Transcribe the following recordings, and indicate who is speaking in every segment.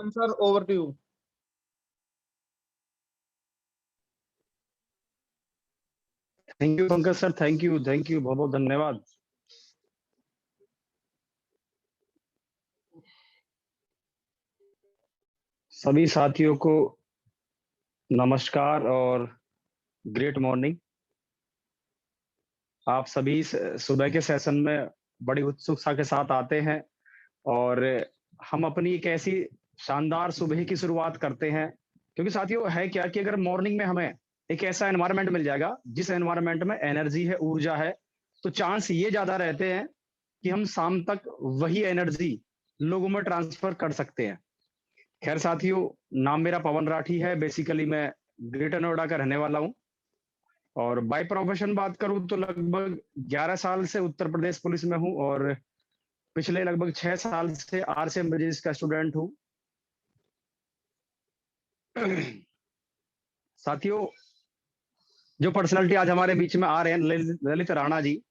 Speaker 1: Pawan sir, over to you.
Speaker 2: Thank you Pankaj sir, thank you बहुत बहुत धन्यवाद। सभी साथियों को नमस्कार और ग्रेट मॉर्निंग। आप सभी सुबह के सेशन में बड़ी उत्सुकता के साथ आते हैं और हम अपनी एक ऐसी शानदार सुबह की शुरुआत करते हैं, क्योंकि साथियों है क्या कि अगर मॉर्निंग में हमें एक ऐसा एनवायरनमेंट मिल जाएगा जिस एनवायरनमेंट में एनर्जी है, ऊर्जा है, तो चांस ये ज्यादा रहते हैं कि हम शाम तक वही एनर्जी लोगों में ट्रांसफर कर सकते हैं। खैर साथियों, नाम मेरा पवन राठी है। बेसिकली मैं ग्रेटर नोएडा का रहने वाला हूं और बाय प्रोफेशन बात करूं तो लगभग 11 साल से उत्तर प्रदेश पुलिस में हूं और पिछले लगभग 6 साल से आरसीएम बिजनेस का स्टूडेंट हूं। साथियों, जो पर्सनालिटी आज हमारे बीच में आ रहे हैं, ललित राणा जी।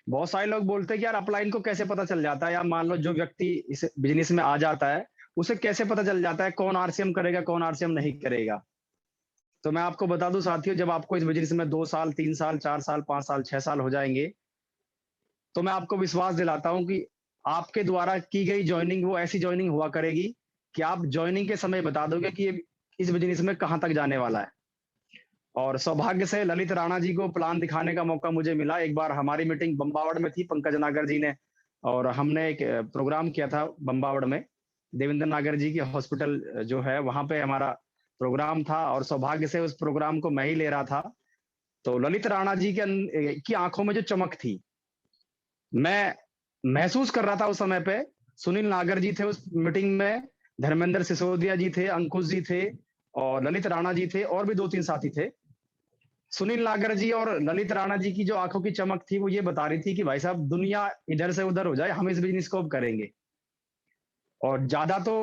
Speaker 2: बहुत सारे लोग बोलते हैं कि यार अपलाइन को कैसे पता चल जाता है, या मान लो जो व्यक्ति इस बिजनेस में आ जाता है उसे कैसे पता चल जाता है कौन आरसीएम करेगा कौन आरसीएम नहीं करेगा। तो मैं आपको बता दूं साथियों, जब आपको इस बिजनेस में 2 साल 3 साल 4 साल 5 साल 6 साल हो जाएंगे, तो मैं आपको विश्वास दिलाता हूं कि आपके द्वारा की गई ज्वाइनिंग वो ऐसी ज्वाइनिंग हुआ करेगी कि आप ज्वाइनिंग के समय बता दोगे कि ये इस बिजनेस में कहां तक जाने वाला है। और सौभाग्य से ललित राणा जी को प्लान दिखाने का मौका मुझे मिला। एक बार हमारी मीटिंग बम्बावड़ में थी, पंकज नागर जी ने और हमने एक प्रोग्राम किया था बम्बावड़ में, देवेंद्र नागर जी की हॉस्पिटल जो है वहां पे हमारा प्रोग्राम था और सौभाग्य से उस प्रोग्राम को मैं ही ले रहा था। तो ललित राणा जी की आंखों में जो चमक थी, मैं महसूस कर रहा था उस समय पे। सुनील नागर जी थे उस मीटिंग में, धर्मेंद्र सिसोदिया जी थे, अंकुश जी थे और ललित राणा जी थे और भी 2-3 साथी थे। सुनील नागर जी और ललित राणा जी की जो आंखों की चमक थी वो ये बता रही थी कि भाई साहब दुनिया इधर से उधर हो जाए, हम इस बिजनेस को अब करेंगे। और ज्यादा तो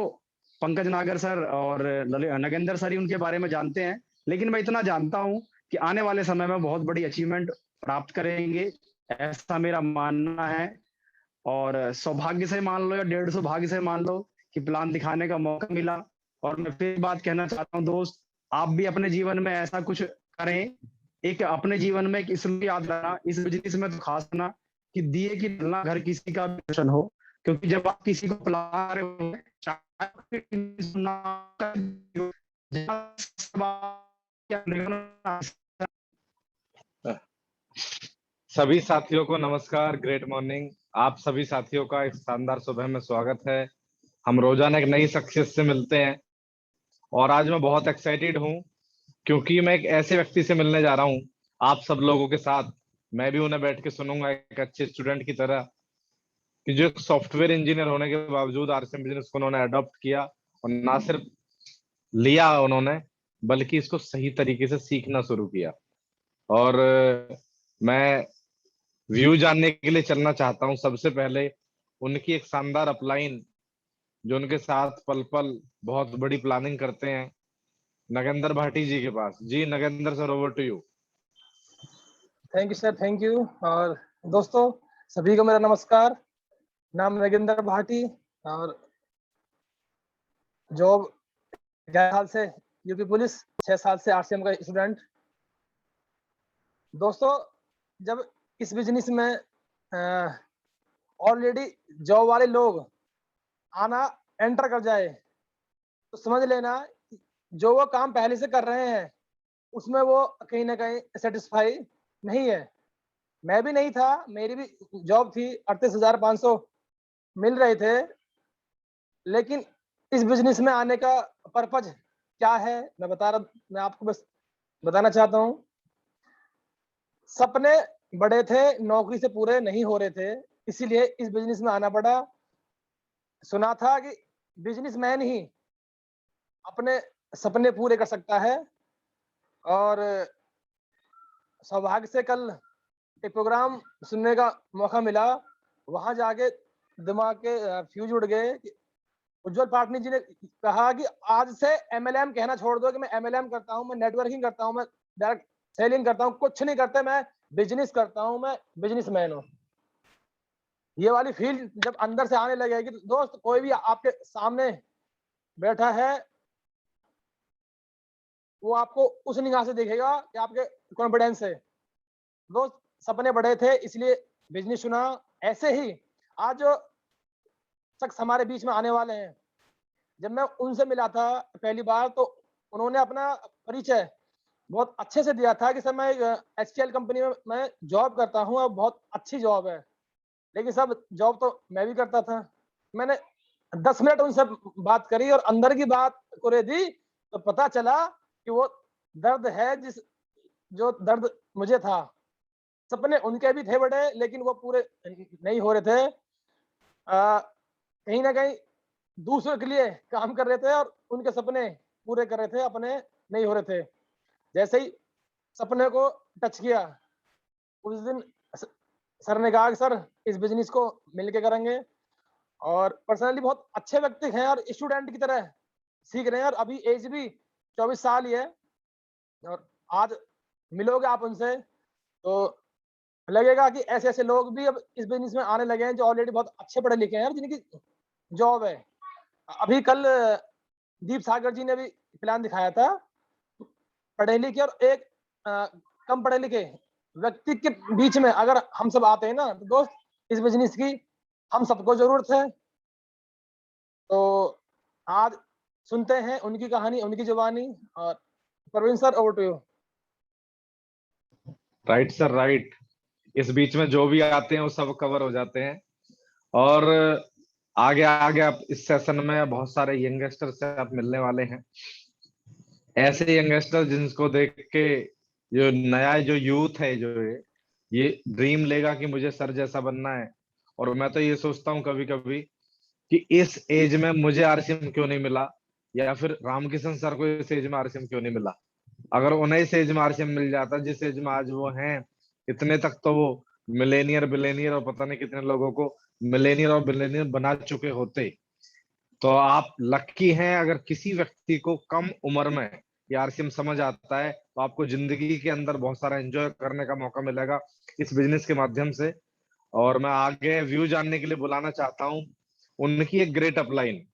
Speaker 2: पंकज नागर सर और नगेंद्र सर ही उनके बारे में जानते हैं, लेकिन मैं इतना जानता हूं कि आने वाले समय में बहुत बड़ी अचीवमेंट प्राप्त करेंगे, ऐसा मेरा मानना है। और सौभाग्य से मान लो या 150 भाग्य से मान लो कि प्लान दिखाने का मौका मिला। और मैं फिर बात कहना चाहता हूँ दोस्त, आप भी अपने जीवन में ऐसा कुछ करें। एक अपने जीवन में एक इसलिए याद रखना, इस बिजनेस में तो खास ना, कि दिए कि डलना घर किसी का भी रोशन हो। क्योंकि जब आप किसी को पिला रहे हो,
Speaker 3: सभी साथियों को नमस्कार, ग्रेट मॉर्निंग। आप सभी साथियों का एक शानदार सुबह में स्वागत है। हम रोजाना एक नई सक्सेस से मिलते हैं और आज मैं बहुत एक्साइटेड हूं क्योंकि मैं एक ऐसे व्यक्ति से मिलने जा रहा हूं आप सब लोगों के साथ। मैं भी उन्हें बैठ के सुनूंगा एक अच्छे स्टूडेंट की तरह, कि जो एक सॉफ्टवेयर इंजीनियर होने के बावजूद आरसीएम बिजनेस को उन्होंने अडॉप्ट किया और ना सिर्फ लिया उन्होंने, बल्कि इसको सही तरीके से सीखना शुरू किया। और मैं व्यू जानने के लिए चलना चाहता हूं। सबसे पहले उनकी एक शानदार अपलाइन जो उनके साथ पल पल बहुत बड़ी प्लानिंग करते हैं, नगेंद्र भाटी जी के पास। जी Nagendra sir, over to you.
Speaker 4: Thank you sir, thank you. और दोस्तों सभी को मेरा नमस्कार। नाम नगेंद्र भाटी और जॉब 11 साल से यूपी पुलिस, 6 साल से आरसीएम का स्टूडेंट। दोस्तों जब इस बिजनेस में ऑलरेडी जॉब वाले लोग आना एंटर कर जाए तो समझ लेना जो वो काम पहले से कर रहे हैं उसमें वो कहीं ना कहीं सेटिस्फाई नहीं है। मैं भी नहीं था, मेरी भी जॉब थी, 38,500 मिल रहे थे। लेकिन इस बिजनेस में आने का पर्पज क्या है मैं आपको बस बताना चाहता हूँ। सपने बड़े थे, नौकरी से पूरे नहीं हो रहे थे, इसीलिए इस बिजनेस में आना पड़ा। सुना था कि बिजनेसमैन ही अपने सपने पूरे कर सकता है और सौभाग्य से कल एक प्रोग्राम सुनने का मौका मिला। वहां जाके दिमाग के फ्यूज उड़ गए। उज्जवल पाटनी जी ने कहा कि आज से एमएलएम कहना छोड़ दो कि मैं एमएलएम करता हूं, मैं नेटवर्किंग करता हूं, मैं डायरेक्ट सेलिंग करता हूं, कुछ नहीं करते, मैं बिजनेस करता हूं, मैं बिजनेसमैन हूं। ये वाली फील्ड जब अंदर से आने लगेगी तो दोस्त कोई भी आपके सामने बैठा है वो आपको उस निगाह से देखेगा कि आपके कॉन्फिडेंस से। दोस्त सपने बड़े थे इसलिए बिजनेस चुना। ऐसे ही आज जो शख्स हमारे बीच में आने वाले हैं, जब मैं उनसे मिला था पहली बार तो उन्होंने अपना परिचय बहुत अच्छे से दिया था कि सर मैं एचसीएल कंपनी में मैं जॉब करता हूँ और बहुत अच्छी जॉब है। लेकिन सब जॉब तो मैं भी करता था। मैंने 10 मिनट उनसे बात करी और अंदर की बात करे दी तो पता चला कि वो दर्द है जिस जो दर्द मुझे था। सपने उनके भी थे बड़े लेकिन वो पूरे नहीं हो रहे थे। कहीं ना कहीं दूसरों के लिए काम कर रहे थे और उनके सपने पूरे कर रहे थे, अपने नहीं हो रहे थे। जैसे ही सपने को टच किया उस दिन सर ने कहा कि सर इस बिजनेस को मिलके करेंगे। और पर्सनली बहुत अच्छे व्यक्ति हैं और स्टूडेंट की तरह सीख रहे हैं और अभी एज भी 24 साल ही है। और आज मिलोगे आप उनसे तो लगेगा कि ऐसे ऐसे लोग भी अब इस बिजनेस में आने लगे हैं जो ऑलरेडी बहुत अच्छे पढ़े लिखे हैं और जिनकी जॉब है। अभी कल दीप सागर जी ने भी प्लान दिखाया था पढ़े लिखे और एक कम पढ़े लिखे व्यक्ति के बीच में अगर हम सब आते हैं ना तो दोस्त इस बिजनेस की हम सबको जरूरत है। तो आज सुनते हैं उनकी कहानी, उनकी जुबानी। और Praveen sir over to you.
Speaker 3: Right sir, right. इस बीच में जो भी आते हैं वो सब कवर हो जाते हैं। और आगे आगे आप इस सेशन में बहुत सारे यंगस्टर से आप मिलने वाले हैं, ऐसे यंगस्टर जिनको देख के जो नया जो यूथ है जो ये ड्रीम लेगा कि मुझे सर जैसा बनना है। और मैं तो ये सोचता हूँ कभी कभी कि इस एज में मुझे आरसीएम क्यों नहीं मिला, या फिर रामकिशन सर को इस एज में आरसीएम क्यों नहीं मिला। अगर उन्हें इस एज में आरसीएम मिल जाता जिस एज में आज वो हैं, इतने तक तो वो मिलेनियर बिलेनियर और पता नहीं कितने लोगों को मिलेनियर और बिलेनियर बना चुके होते। तो आप लकी हैं अगर किसी व्यक्ति को कम उम्र में ये आरसीएम समझ आता है, तो आपको जिंदगी के अंदर बहुत सारा एंजॉय करने का मौका मिलेगा इस बिजनेस के माध्यम से। और मैं आगे व्यू जानने के लिए बुलाना चाहता हूँ उनकी एक ग्रेट अपलाइन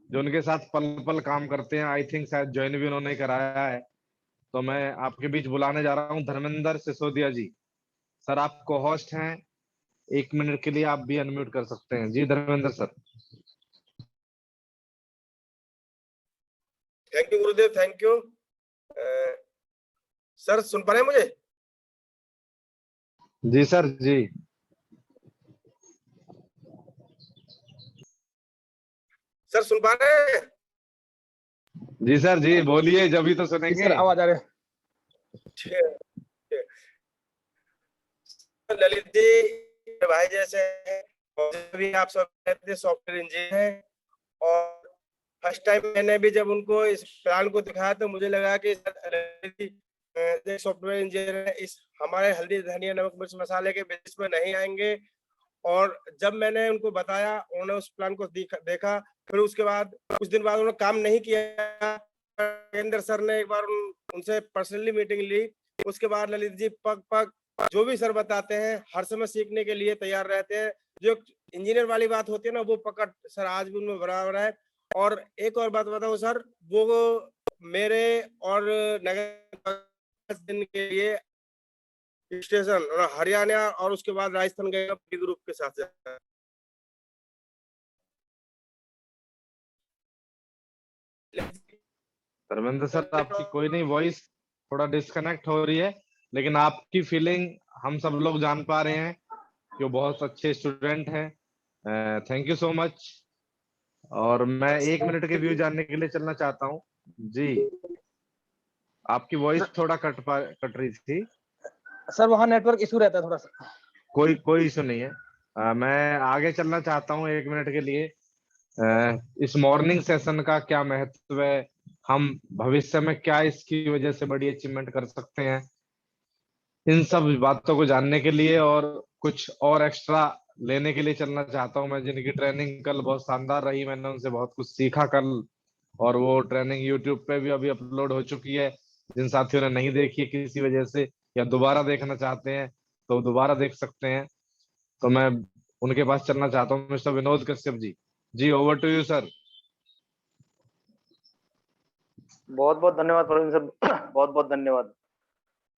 Speaker 3: जो उनके साथ पल पल काम करते हैं। आई थिंक शायद ज्वाइन भी उन्होंने कराया है। तो मैं आपके बीच बुलाने जा रहा हूँ धर्मेंद्र सिसोदिया जी। सर आप को होस्ट हैं, 1 मिनट के लिए आप भी अनम्यूट कर सकते हैं। जी Dharmendra sir.
Speaker 1: Thank you Gurudev, thank you. Sir सुन पा रहे हैं मुझे?
Speaker 3: जी सर जी।
Speaker 1: सर सुन पा रहे हैं?
Speaker 3: जी सर जी, बोलिए जब तो सुनेंगे।
Speaker 4: सर आवाज आ रही है।
Speaker 1: ठीक है। ललित जी भाई जैसे हैं, और भी आप सब सॉफ्टवेयर इंजीनियर हैं। और फर्स्ट टाइम मैंने भी जब उनको इस प्लान को दिखाया तो मुझे लगा कि सॉफ्टवेयर इंजीनियर है, इस हमारे हल्दी धनिया नमक मिर्च मसाले के बिजनेस में नहीं आएंगे। और जब मैंने उनको बताया उन्होंने उस प्लान को देखा। फिर उसके बाद कुछ दिन बाद उन्होंने काम नहीं किया। नागेंद्र सर ने एक बार उनसे पर्सनली मीटिंग ली। उसके बाद ललित जी पग पग जो भी सर बताते हैं हर समय सीखने के लिए तैयार रहते हैं। जो इंजीनियर वाली बात होती है ना वो पकड़ सर आज भी उनमें बराबर है। और एक और बात बताऊं सर, वो मेरे और नगर दिन के लिए स्टेशन और हरियाणा और उसके बाद राजस्थान गए ग्रुप के साथ।
Speaker 3: धर्मेंद्र सर आपकी कोई नहीं, वॉइस थोड़ा डिस्कनेक्ट हो रही है, लेकिन आपकी फीलिंग हम सब लोग जान पा रहे हैं कि वो बहुत अच्छे स्टूडेंट हैं। Thank you so much. और मैं 1 मिनट के व्यू जानने के लिए चलना चाहता हूँ। जी आपकी वॉइस थोड़ा कट रही थी।
Speaker 4: सर वहाँ नेटवर्क इशू रहता है थोड़ा सा।
Speaker 3: कोई इशू नहीं है। मैं आगे चलना चाहता हूँ 1 मिनट के लिए। इस मॉर्निंग सेशन का क्या महत्व है, हम भविष्य में क्या इसकी वजह से बड़ी अचीवमेंट कर सकते हैं, इन सब बातों को जानने के लिए और कुछ और एक्स्ट्रा लेने के लिए चलना चाहता हूं मैं। जिनकी ट्रेनिंग कल बहुत शानदार रही, मैंने उनसे बहुत कुछ सीखा कल। और वो ट्रेनिंग यूट्यूब पे भी अभी अपलोड हो चुकी है। जिन साथियों ने नहीं देखी है किसी वजह से या दोबारा देखना चाहते हैं तो दोबारा देख सकते हैं। तो मैं उनके पास चलना चाहता हूँ, मिस्टर विनोद कश्यप जी। जी ओवर टू यू सर।
Speaker 5: बहुत बहुत धन्यवाद प्रवीण सर, बहुत बहुत धन्यवाद।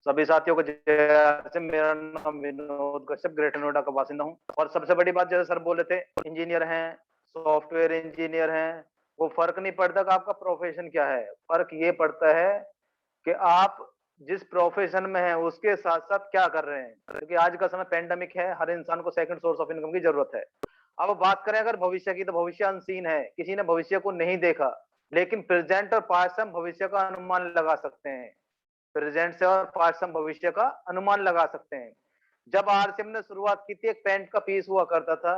Speaker 5: सभी साथियों को जय आरसीएम। मेरा नाम विनोद कश्यप, ग्रेटर नोएडा का बासिंदा हूँ। और सबसे बड़ी बात, जैसे सर बोले थे, इंजीनियर हैं, सॉफ्टवेयर इंजीनियर हैं, वो फर्क नहीं पड़ता कि आपका प्रोफेशन क्या है, फर्क ये पड़ता है कि आप जिस प्रोफेशन में हैं उसके साथ साथ क्या कर रहे हैं। क्योंकि आज का समय पेंडेमिक है, हर इंसान को सेकंड सोर्स ऑफ इनकम की जरूरत है। अब बात करें अगर भविष्य की, तो भविष्य अनसीन है, किसी ने भविष्य को नहीं देखा, लेकिन प्रेजेंट और पास्ट से हम भविष्य का अनुमान लगा सकते हैं। प्रेजेंट से और पास्ट से हम भविष्य का अनुमान लगा सकते हैं। जब आरसीएम ने शुरुआत की थी, एक पेंट का पीस हुआ करता था,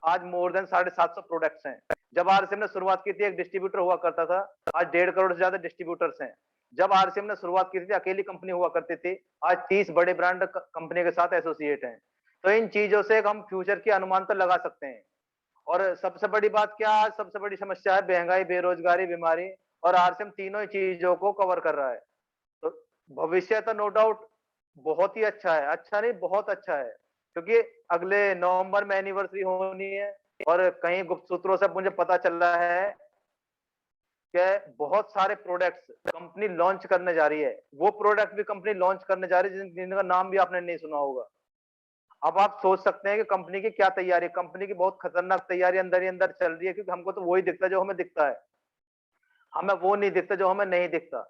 Speaker 5: आज मोर देन 750 प्रोडक्ट्स हैं। जब आरसीएम ने शुरुआत की थी, एक डिस्ट्रीब्यूटर हुआ करता था, आज 1.5 करोड़ से ज्यादा डिस्ट्रीब्यूटर्स हैं। जब आरसीएम ने शुरुआत की थी, अकेली कंपनी हुआ करती थी, आज 30 बड़े ब्रांड कंपनी के साथ एसोसिएट हैं। तो इन चीजों से हम फ्यूचर की अनुमान तो लगा सकते हैं। और सबसे बड़ी बात क्या, आज सबसे बड़ी समस्या है महंगाई, बेरोजगारी, बीमारी, और आरसीएम तीनों ही चीजों को कवर कर रहा है। तो भविष्य तो नो डाउट बहुत ही अच्छा है, अच्छा नहीं बहुत अच्छा है, क्योंकि अगले नवंबर में एनिवर्सरी होनी है, और कहीं गुप्त सूत्रों से मुझे पता चल रहा है कि बहुत सारे प्रोडक्ट्स कंपनी लॉन्च करने जा रही है। वो प्रोडक्ट भी कंपनी लॉन्च करने जा रही है जिनका नाम भी आपने नहीं सुना होगा। अब आप सोच सकते हैं कि कंपनी की क्या तैयारी, कंपनी की बहुत खतरनाक तैयारी अंदर ही अंदर चल रही है, क्योंकि हमको तो वही दिखता है जो हमें दिखता है, हमें वो नहीं दिखता जो हमें नहीं दिखता।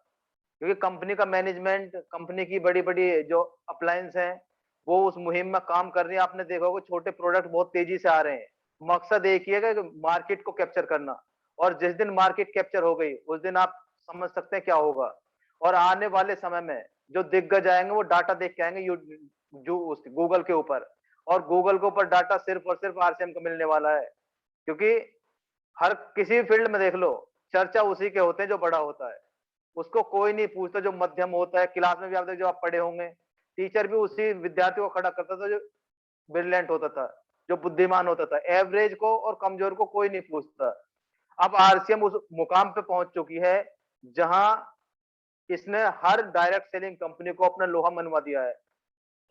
Speaker 5: क्योंकि कंपनी का मैनेजमेंट, कंपनी की बड़ी बड़ी जो अप्लायंस हैं, वो उस मुहिम में काम कर रही है। आपने देखा होगा छोटे प्रोडक्ट बहुत तेजी से आ रहे हैं, मकसद एक ही है कि मार्केट को कैप्चर करना। और जिस दिन मार्केट कैप्चर हो गई, उस दिन आप समझ सकते हैं क्या होगा। और आने वाले समय में जो दिग्गज आएंगे वो डाटा देख के आएंगे जो उस गूगल के ऊपर, और गूगल के ऊपर डाटा सिर्फ और सिर्फ आरसीएम को मिलने वाला है। क्योंकि हर किसी फील्ड में देख लो, चर्चा उसी के होते हैं जो बड़ा होता है, उसको कोई नहीं पूछता जो मध्यम होता है। क्लास में भी आप जो आप पढ़े होंगे, टीचर भी उसी विद्यार्थी को खड़ा करता था जो ब्रिलियंट होता था, जो बुद्धिमान होता था। एवरेज को और कमजोर को कोई नहीं पूछता। अब आरसीएम उस मुकाम पे पहुंच चुकी है जहां इसने हर डायरेक्ट सेलिंग कंपनी को अपना लोहा मनवा दिया है।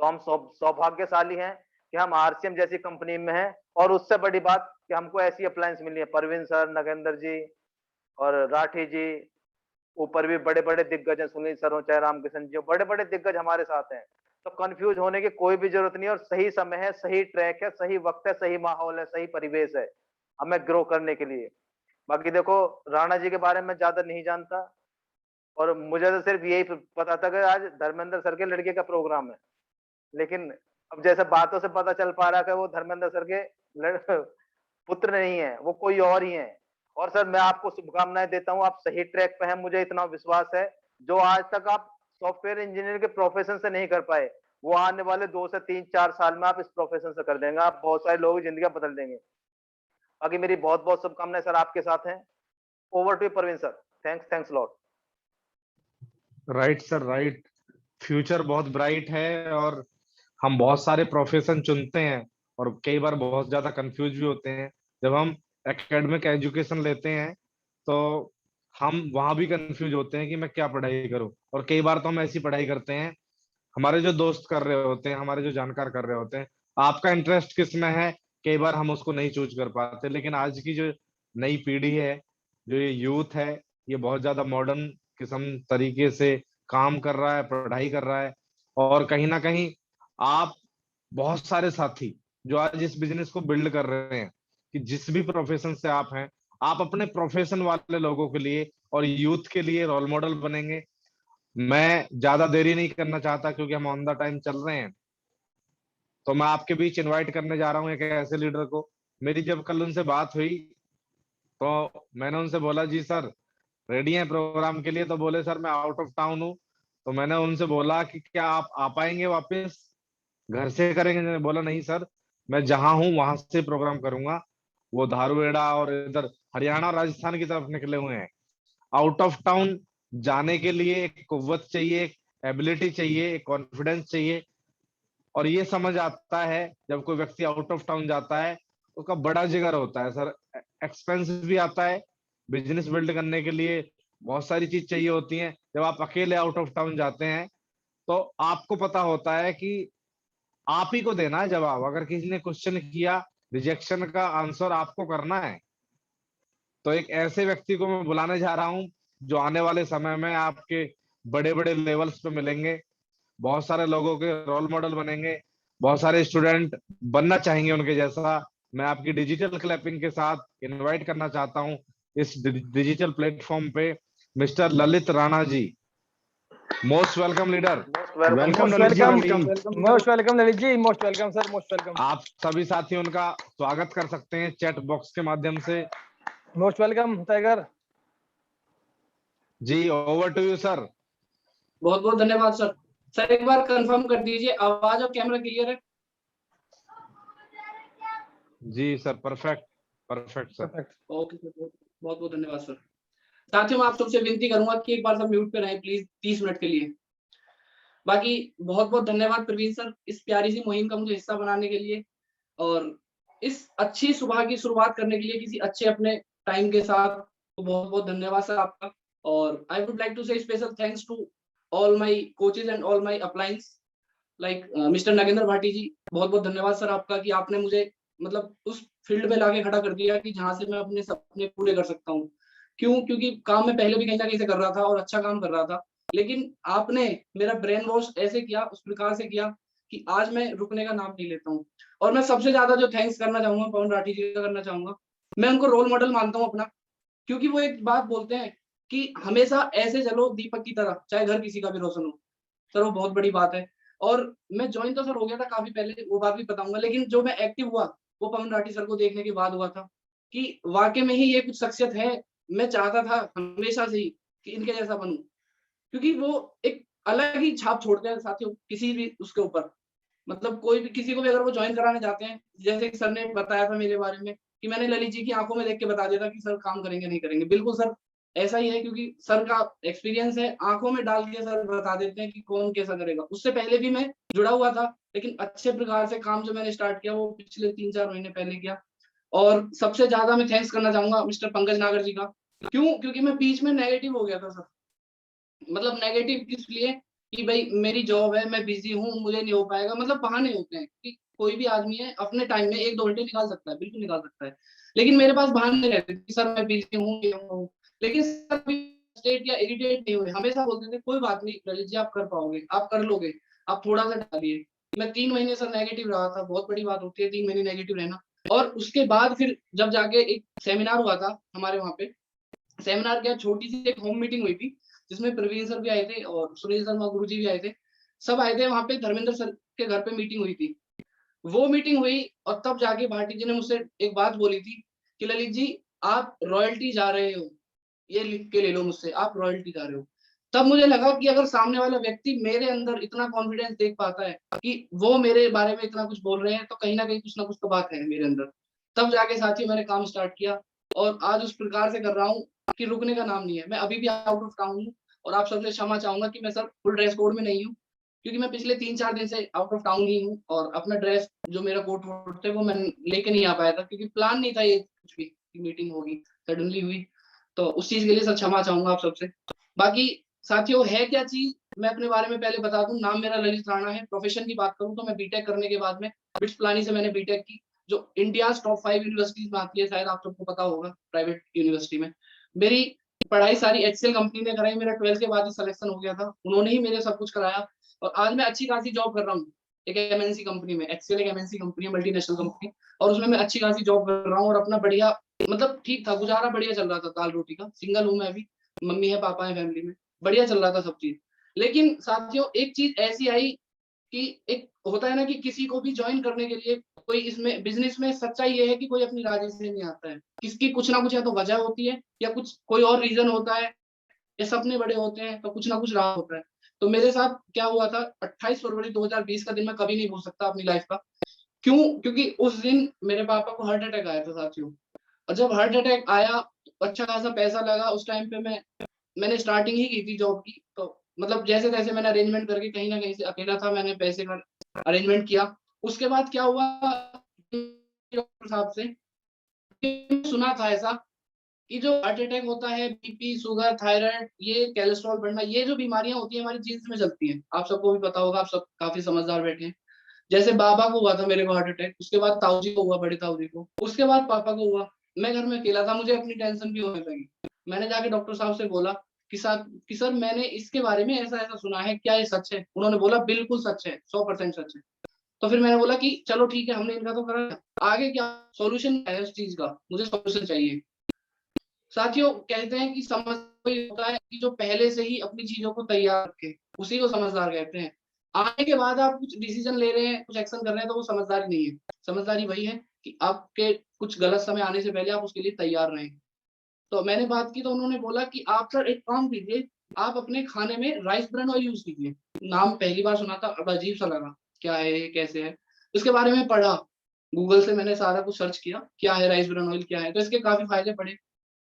Speaker 5: तो हम सौभाग्यशाली हैं कि हम आरसीएम जैसी कंपनी में हैं। और उससे बड़ी बात कि हमको ऐसी अप्लायंस मिली है, परवीन सर, नगेंद्र जी और राठी जी, ऊपर भी बड़े बड़े दिग्गज हैं, सुनील सर हो चाहे रामकिशन जी हो, बड़े बड़े दिग्गज हमारे साथ हैं। तो कंफ्यूज होने की कोई भी जरूरत नहीं है, और सही समय है, सही ट्रैक है, सही वक्त है, सही माहौल है, सही परिवेश है हमें ग्रो करने के लिए। बाकी देखो, राणा जी के बारे में ज्यादा नहीं जानता, और मुझे तो सिर्फ यही पता था कि आज धर्मेंद्र सर के लड़के का प्रोग्राम है। लेकिन अब जैसे बातों से पता चल पा रहा है कि वो धर्मेंद्र सर के पुत्र नहीं है, वो कोई और ही है। और सर मैं आपको शुभकामनाएं देता हूँ, आप सही ट्रैक पे हैं, मुझे इतना विश्वास है। जो आज तक आप सॉफ्टवेयर इंजीनियर के प्रोफेशन से नहीं कर पाए, वो आने वाले 2 से 3-4 साल में आप इस प्रोफेशन से कर देंगे। आप बहुत सारे लोगों की जिंदगी बदल देंगे। बाकी मेरी बहुत बहुत शुभकामनाएं सर आपके साथ हैं। Over to Praveen sir. Thanks lot.
Speaker 3: Right sir, right. Future बहुत ब्राइट है, और हम बहुत सारे प्रोफेशन चुनते हैं और कई बार बहुत ज्यादा कंफ्यूज भी होते हैं। जब हम एकेडमिक एजुकेशन लेते हैं तो हम वहां भी कंफ्यूज होते हैं कि मैं क्या पढ़ाई करूं। और कई बार तो हम ऐसी पढ़ाई करते हैं, हमारे जो दोस्त कर रहे होते हैं, हमारे जो जानकार कर रहे होते हैं, आपका इंटरेस्ट किस में है, कई बार हम उसको नहीं चूज कर पाते। लेकिन आज की जो नई पीढ़ी है, जो ये यूथ है, ये बहुत ज्यादा मॉडर्न किस्म तरीके से काम कर रहा है, पढ़ाई कर रहा है। और कहीं ना कहीं आप, बहुत सारे साथी जो आज इस बिजनेस को बिल्ड कर रहे हैं, कि जिस भी प्रोफेशन से आप हैं, आप अपने प्रोफेशन वाले लोगों के लिए और यूथ के लिए रोल मॉडल बनेंगे। मैं ज्यादा देरी नहीं करना चाहता क्योंकि हम ऑन द टाइम चल रहे हैं। तो मैं आपके बीच इनवाइट करने जा रहा हूँ एक ऐसे लीडर को। मेरी जब कल उनसे बात हुई तो मैंने उनसे बोला, जी सर रेडी हैं प्रोग्राम के लिए? तो बोले सर मैं आउट ऑफ टाउन हूँ। तो मैंने उनसे बोला कि क्या आप आ पाएंगे वापस, घर से करेंगे? मैंने बोला नहीं सर, मैं जहां हूँ वहां से प्रोग्राम करूंगा। वो धारूहेड़ा और इधर हरियाणा राजस्थान की तरफ निकले हुए हैं। आउट ऑफ टाउन जाने के लिए एक कुव्वत चाहिए, एक एबिलिटी चाहिए, एक कॉन्फिडेंस चाहिए। और ये समझ आता है जब कोई व्यक्ति आउट ऑफ टाउन जाता है, उसका बड़ा जिगर होता है सर। एक्सपेंस भी आता है, बिजनेस बिल्ड करने के लिए बहुत सारी चीज चाहिए होती है। जब आप अकेले आउट ऑफ टाउन जाते हैं तो आपको पता होता है कि आप ही को देना है जवाब। अगर किसी ने क्वेश्चन किया, रिजेक्शन का आंसर आपको करना है। तो एक ऐसे व्यक्ति को मैं बुलाने जा रहा हूं जो आने वाले समय में आपके बड़े बड़े लेवल्स पे मिलेंगे, बहुत सारे लोगों के रोल मॉडल बनेंगे, बहुत सारे स्टूडेंट बनना चाहेंगे उनके जैसा। मैं आपकी डिजिटल क्लैपिंग के साथ इनवाइट करना चाहता हूं इस डिजिटल प्लेटफॉर्म पे mister Lalit Rana ji. Most welcome leader.
Speaker 2: Welcome
Speaker 4: most
Speaker 2: Lalit ji,
Speaker 4: welcome,
Speaker 2: welcome.
Speaker 4: Most welcome Lalit ji, most welcome sir, most welcome,
Speaker 3: आप सभी साथी उनका स्वागत कर सकते हैं चैट बॉक्स के माध्यम से।
Speaker 4: Most welcome tiger.
Speaker 3: जी, ओवर टू यू सर।
Speaker 6: बहुत बहुत धन्यवाद सर। सर एक बार कंफर्म कर दीजिए आवाज और कैमरा क्लियर है?
Speaker 3: जी sir, perfect perfect sir.
Speaker 4: Perfect.
Speaker 6: Okay sir, बहुत बहुत धन्यवाद सर। साथियों मैं आप सबसे विनती करूंगा कि एक बार सब म्यूट पे रहें प्लीज 30 मिनट के लिए। बाकी बहुत बहुत धन्यवाद प्रवीण सर इस प्यारी सी मुहिम का मुझे हिस्सा बनाने के लिए और इस अच्छी सुबह की शुरुआत करने के लिए किसी अच्छे अपने टाइम के साथ। तो बहुत बहुत धन्यवाद सर आपका। और I would like to say special thanks to all my coaches and all my uplines like mister Nagendra Bhati ji. बहुत बहुत धन्यवाद सर आपका कि आपने मुझे मतलब उस फील्ड में लाके खड़ा कर दिया कि जहां से मैं अपने सपने पूरे कर सकता हूँ। क्योंकि काम मैं पहले भी कहीं ना कहीं से कर रहा था और अच्छा काम कर रहा था, लेकिन आपने मेरा ब्रेन वॉश ऐसे किया, उस प्रकार से किया कि आज मैं रुकने का नाम नहीं लेता हूँ। और मैं सबसे ज्यादा जो थैंक्स करना चाहूंगा पवन राठी जी का करना चाहूंगा। मैं उनको रोल मॉडल मानता हूँ अपना, क्योंकि वो एक बात बोलते हैं कि हमेशा ऐसे चलो दीपक की तरह, चाहे घर किसी का भी रोशन हो। सर वो बहुत बड़ी बात है। और मैं ज्वाइन तो सर हो गया था काफी पहले, वो बात भी बताऊंगा, लेकिन जो मैं एक्टिव हुआ वो पवन राठी सर को देखने के बाद हुआ था कि वाकई में ही ये कुछ शख्सियत है। मैं चाहता था हमेशा से ही कि इनके जैसा बनूं, क्योंकि वो एक अलग ही छाप छोड़ते हैं साथियों किसी भी उसके ऊपर। मतलब कोई भी किसी को भी अगर वो ज्वाइन कराने जाते हैं, जैसे कि सर ने बताया था मेरे बारे में कि मैंने ललित जी की आंखों में देख के बता दिया था कि सर काम करेंगे नहीं करेंगे। बिल्कुल सर ऐसा ही है, क्योंकि सर का एक्सपीरियंस है, आंखों में डाल के सर बता देते हैं कि कौन कैसा करेगा। उससे पहले भी मैं जुड़ा हुआ था, लेकिन अच्छे प्रकार से काम जो मैंने स्टार्ट किया वो पिछले 3-4 महीने पहले किया। और सबसे ज्यादा मैं थैंक्स करना चाहूंगा मिस्टर पंकज नागर जी का। क्योंकि मैं बीच में नेगेटिव हो गया था सर। मतलब नेगेटिव इसलिए कि भाई मेरी जॉब है, मैं बिजी हूँ, मुझे नहीं हो पाएगा। मतलब बहाने होते हैं कि कोई भी आदमी है अपने टाइम में 1-2 घंटे निकाल सकता है, बिल्कुल निकाल सकता है, लेकिन मेरे पास बहाने रहते थे कि सर मैं बिजी हूँ, ये हूँ। लेकिन सर फ्रस्ट्रेट या इरिटेट नहीं हुए, हमेशा बोलते थे कोई बात नहीं ललित जी, आप कर पाओगे, आप कर लोगे, आप थोड़ा सा डालिए। मैं 3 महीने सर नेगेटिव रहा था, बहुत बड़ी बात होती है 3 महीने नेगेटिव रहना। और उसके बाद फिर जब जाके एक सेमिनार हुआ था हमारे वहाँ पे, सेमिनार क्या छोटी सी एक होम मीटिंग हुई थी जिसमें प्रवीण सर भी आए थे और सुनील शर्मा गुरु जी भी आए थे। सब आए थे वहां पे, धर्मेंद्र सर के घर पे मीटिंग हुई थी। वो मीटिंग हुई और तब जाके भाटी जी ने मुझसे एक बात बोली थी कि ललित जी आप रॉयल्टी जा रहे हो, ये लिख के ले लो मुझसे, आप रॉयल्टी जा रहे हो। तब मुझे लगा कि अगर सामने वाला व्यक्ति मेरे अंदर इतना कॉन्फिडेंस देख पाता है कि वो मेरे बारे में इतना कुछ बोल रहे हैं, तो कहीं ना कहीं कुछ ना कुछ तो बात है मेरे अंदर। तब जाके साथियों मैंने काम स्टार्ट किया और आज उस प्रकार से कर रहा हूँ कि रुकने का नाम नहीं है। मैं अभी भी आउट ऑफ टाउन हूँ और आप सबसे क्षमा चाहूंगा कि मैं सर फुल ड्रेस कोड में नहीं हूँ, क्योंकि मैं पिछले 3-4 दिन से आउट ऑफ टाउन ही हूँ और अपना ड्रेस जो मेरा कोट वोट थे वो मैं लेके नहीं आ पाया था, क्योंकि प्लान नहीं था ये कुछ भी मीटिंग होगी, सडनली हुई। तो उस चीज के लिए सर क्षमा चाहूंगा आप सबसे। बाकी साथियों है क्या चीज, मैं अपने बारे में पहले बता दूं। नाम मेरा ललित राणा है। प्रोफेशन की बात करूं तो मैं बीटेक करने के बाद में बिट्स पिलानी से मैंने बीटेक की, जो इंडिया टॉप 5 यूनिवर्सिटीज में आती है, शायद आप सबको पता होगा, प्राइवेट यूनिवर्सिटी में। मेरी पढ़ाई सारी एचसीएल कंपनी ने कराई, मेरा 12th के बाद ही सिलेक्शन हो गया था, उन्होंने ही मेरे सब कुछ कराया। और आज मैं अच्छी खासी जॉब कर रहा हूँ एक एमएनसी कंपनी में। एचसीएल एक एमएनसी कंपनी है, मल्टीनेशनल कंपनी, और उसमें मैं अच्छी खासी जॉब कर रहा हूँ और अपना बढ़िया मतलब ठीक था, गुजारा बढ़िया चल रहा था, दाल रोटी का। सिंगल हूँ मैं अभी, मम्मी है पापा है फैमिली में, बढ़िया चल रहा था सब चीज। लेकिन साथियों एक चीज ऐसी आई कि एक होता है ना कि किसी को भी ज्वाइन करने के लिए, कोई इसमें बिजनेस में सच्चाई ये है कि कोई अपनी राजी से नहीं आता है, किसकी कुछ ना कुछ या तो वजह होती है या कुछ कोई और रीजन होता है, या सपने बड़े होते हैं तो कुछ ना कुछ रहा होता है। तो मेरे साथ क्या हुआ था, 28 फरवरी 2020 का दिन मैं कभी नहीं भूल सकता अपनी लाइफ का। क्योंकि उस दिन मेरे पापा को हार्ट अटैक आया था साथियों। और जब हार्ट अटैक आया तो अच्छा खासा पैसा लगा। उस टाइम पे मैंने स्टार्टिंग ही की थी जॉब की, तो मतलब जैसे तैसे मैंने अरेंजमेंट करके, कहीं ना कहीं से अकेला था, मैंने पैसे का अरेंजमेंट किया। उसके बाद क्या हुआ, डॉक्टर साहब से सुना था ऐसा कि जो हार्ट अटैक होता है, बीपी, शुगर, थायराइड, ये कोलेस्ट्रॉल बढ़ना, ये जो बीमारियां होती है हमारी जीन्स में चलती हैं। आप सबको भी पता होगा, आप सब काफी समझदार बैठे हैं। जैसे बाबा को हुआ था मेरे को हार्ट अटैक, उसके बाद ताऊ जी को हुआ, बड़े ताऊ जी को, उसके बाद पापा को हुआ। मैं घर में अकेला था, मुझे अपनी टेंशन भी होने लगी। मैंने जाके डॉक्टर साहब से बोला कि सर मैंने इसके बारे में ऐसा ऐसा सुना है, क्या ये सच है? उन्होंने बोला बिल्कुल सच है, 100% सच है। तो फिर मैंने बोला कि चलो ठीक है, हमने इनका तो करा, आगे क्या सॉल्यूशन है उस चीज का, मुझे सॉल्यूशन चाहिए। साथियों कहते हैं कि समझ वही होता है कि जो पहले से ही अपनी चीजों को तैयार रखे, उसी को समझदार कहते हैं। आने के बाद आप कुछ डिसीजन ले रहे हैं, कुछ एक्शन कर रहे हैं, तो वो समझदारी नहीं है। समझदारी वही है कि आपके कुछ गलत समय आने से पहले आप उसके लिए तैयार रहें। तो मैंने बात की तो उन्होंने बोला कि आप सर एक काम कीजिए, आप अपने खाने में राइस ब्रान ऑयल यूज कीजिए। नाम पहली बार सुना था, अब अजीब सा लगा, क्या है ये, कैसे है? उसके बारे में पढ़ा, गूगल से मैंने सारा कुछ सर्च किया, क्या है राइस ब्रान ऑयल क्या है, तो इसके काफी फायदे पड़े।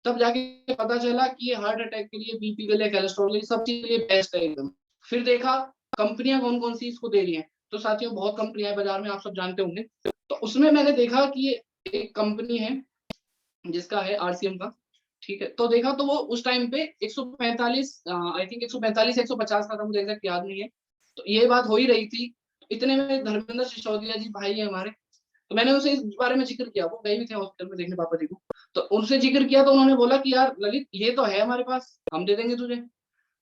Speaker 6: तब जाके पता चला कि ये हार्ट अटैक के लिए, बीपी के लिए, कोलेस्ट्रॉल के लिए, सब चीज के लिए बेस्ट है एकदम। फिर देखा कंपनियां कौन कौन सी इसको दे रही हैं, तो साथियों बहुत कंपनियां हैं बाजार में, आप सब जानते होंगे। तो उसमें मैंने देखा कि ये एक कंपनी है जिसका है आरसीएम का, ठीक है। तो देखा तो वो उस टाइम पे 145 आई थिंक 145 150 का था, मुझे एग्जैक्ट याद नहीं है। तो ये बात हो ही रही थी, इतने में धर्मेंद्र सिसोदिया जी भाई है हमारे, तो मैंने उनसे इस बारे में जिक्र किया, वो गए भी थे हॉस्पिटल में देखने पापा जी को। तो उनसे जिक्र किया तो उन्होंने बोला कि यार ललित ये तो है हमारे पास, हम दे देंगे तुझे।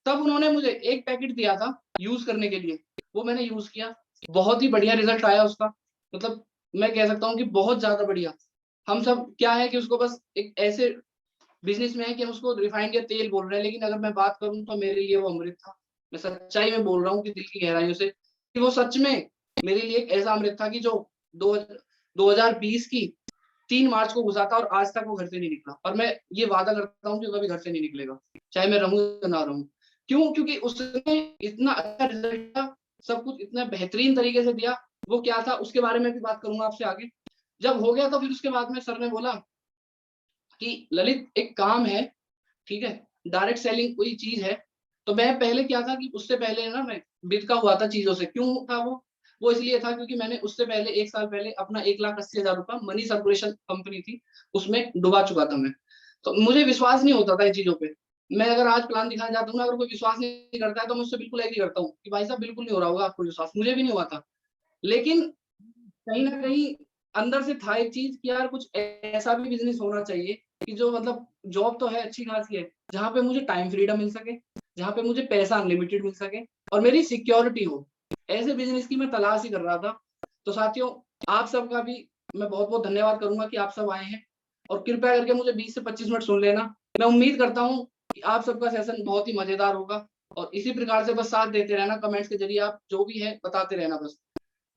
Speaker 6: तब उन्होंने मुझे एक पैकेट दिया था यूज करने के लिए, वो मैंने यूज किया, बहुत ही बढ़िया रिजल्ट आया उसका। मतलब मैं कह सकता हूँ कि बहुत ज्यादा बढ़िया। हम सब क्या है कि उसको बस एक ऐसे बिजनेस में है कि हम उसको रिफाइंड या तेल बोल रहे हैं, लेकिन अगर मैं बात करूं तो मेरे लिए वो अमृत था। मैं सच्चाई में बोल रहा हूँ कि दिल की गहराइयों से कि वो सच में मेरे लिए एक ऐसा अमृत था कि जो 2020 की 3 मार्च को घुसा था और आज तक वो घर से नहीं निकला। और मैं ये वादा करता हूँ कि कभी घर से नहीं निकलेगा, चाहे मैं रहूं या ना रहूं। क्यों? क्योंकि उसने इतना अच्छा रिजल्ट था, सब कुछ इतना बेहतरीन तरीके से दिया। वो क्या था उसके बारे में भी बात करूंगा आपसे आगे। जब हो गया तो फिर उसके बाद में सर ने बोला कि ललित एक काम है, ठीक है, डायरेक्ट सेलिंग कोई चीज है। तो मैं पहले क्या था कि उससे पहले ना मैं बिदका हुआ था चीजों से। क्यों था वो इसलिए था क्योंकि मैंने उससे पहले 1 साल पहले अपना 1,80,000 रुपया मनी सर्कुलेशन कंपनी थी उसमें डुबा चुका था मैं। तो मुझे विश्वास नहीं होता था इन चीजों पे। मैं अगर आज प्लान दिखाने जाता हूँ ना, अगर कोई विश्वास नहीं करता है तो मैं उससे बिल्कुल एग्री करता हूँ कि भाई साहब बिल्कुल नहीं हो रहा होगा आपको विश्वास, मुझे भी नहीं हुआ था। लेकिन कहीं ना कहीं अंदर से था एक चीज कि यार कुछ ऐसा भी बिजनेस होना चाहिए कि जो मतलब जॉब तो है अच्छी खासी है, जहाँ पे मुझे टाइम फ्रीडम मिल सके, जहाँ पे मुझे पैसा अनलिमिटेड मिल सके और मेरी सिक्योरिटी हो। ऐसे बिजनेस की मैं तलाश ही कर रहा था। तो साथियों आप सबका भी मैं बहुत बहुत धन्यवाद करूंगा कि आप सब आए हैं, और कृपया करके मुझे 20 से 25 मिनट सुन लेना। मैं उम्मीद करता हूँ कि आप सबका सेशन बहुत ही मजेदार होगा, और इसी प्रकार से बस साथ देते रहना, कमेंट्स के जरिए आप जो भी है बताते रहना बस।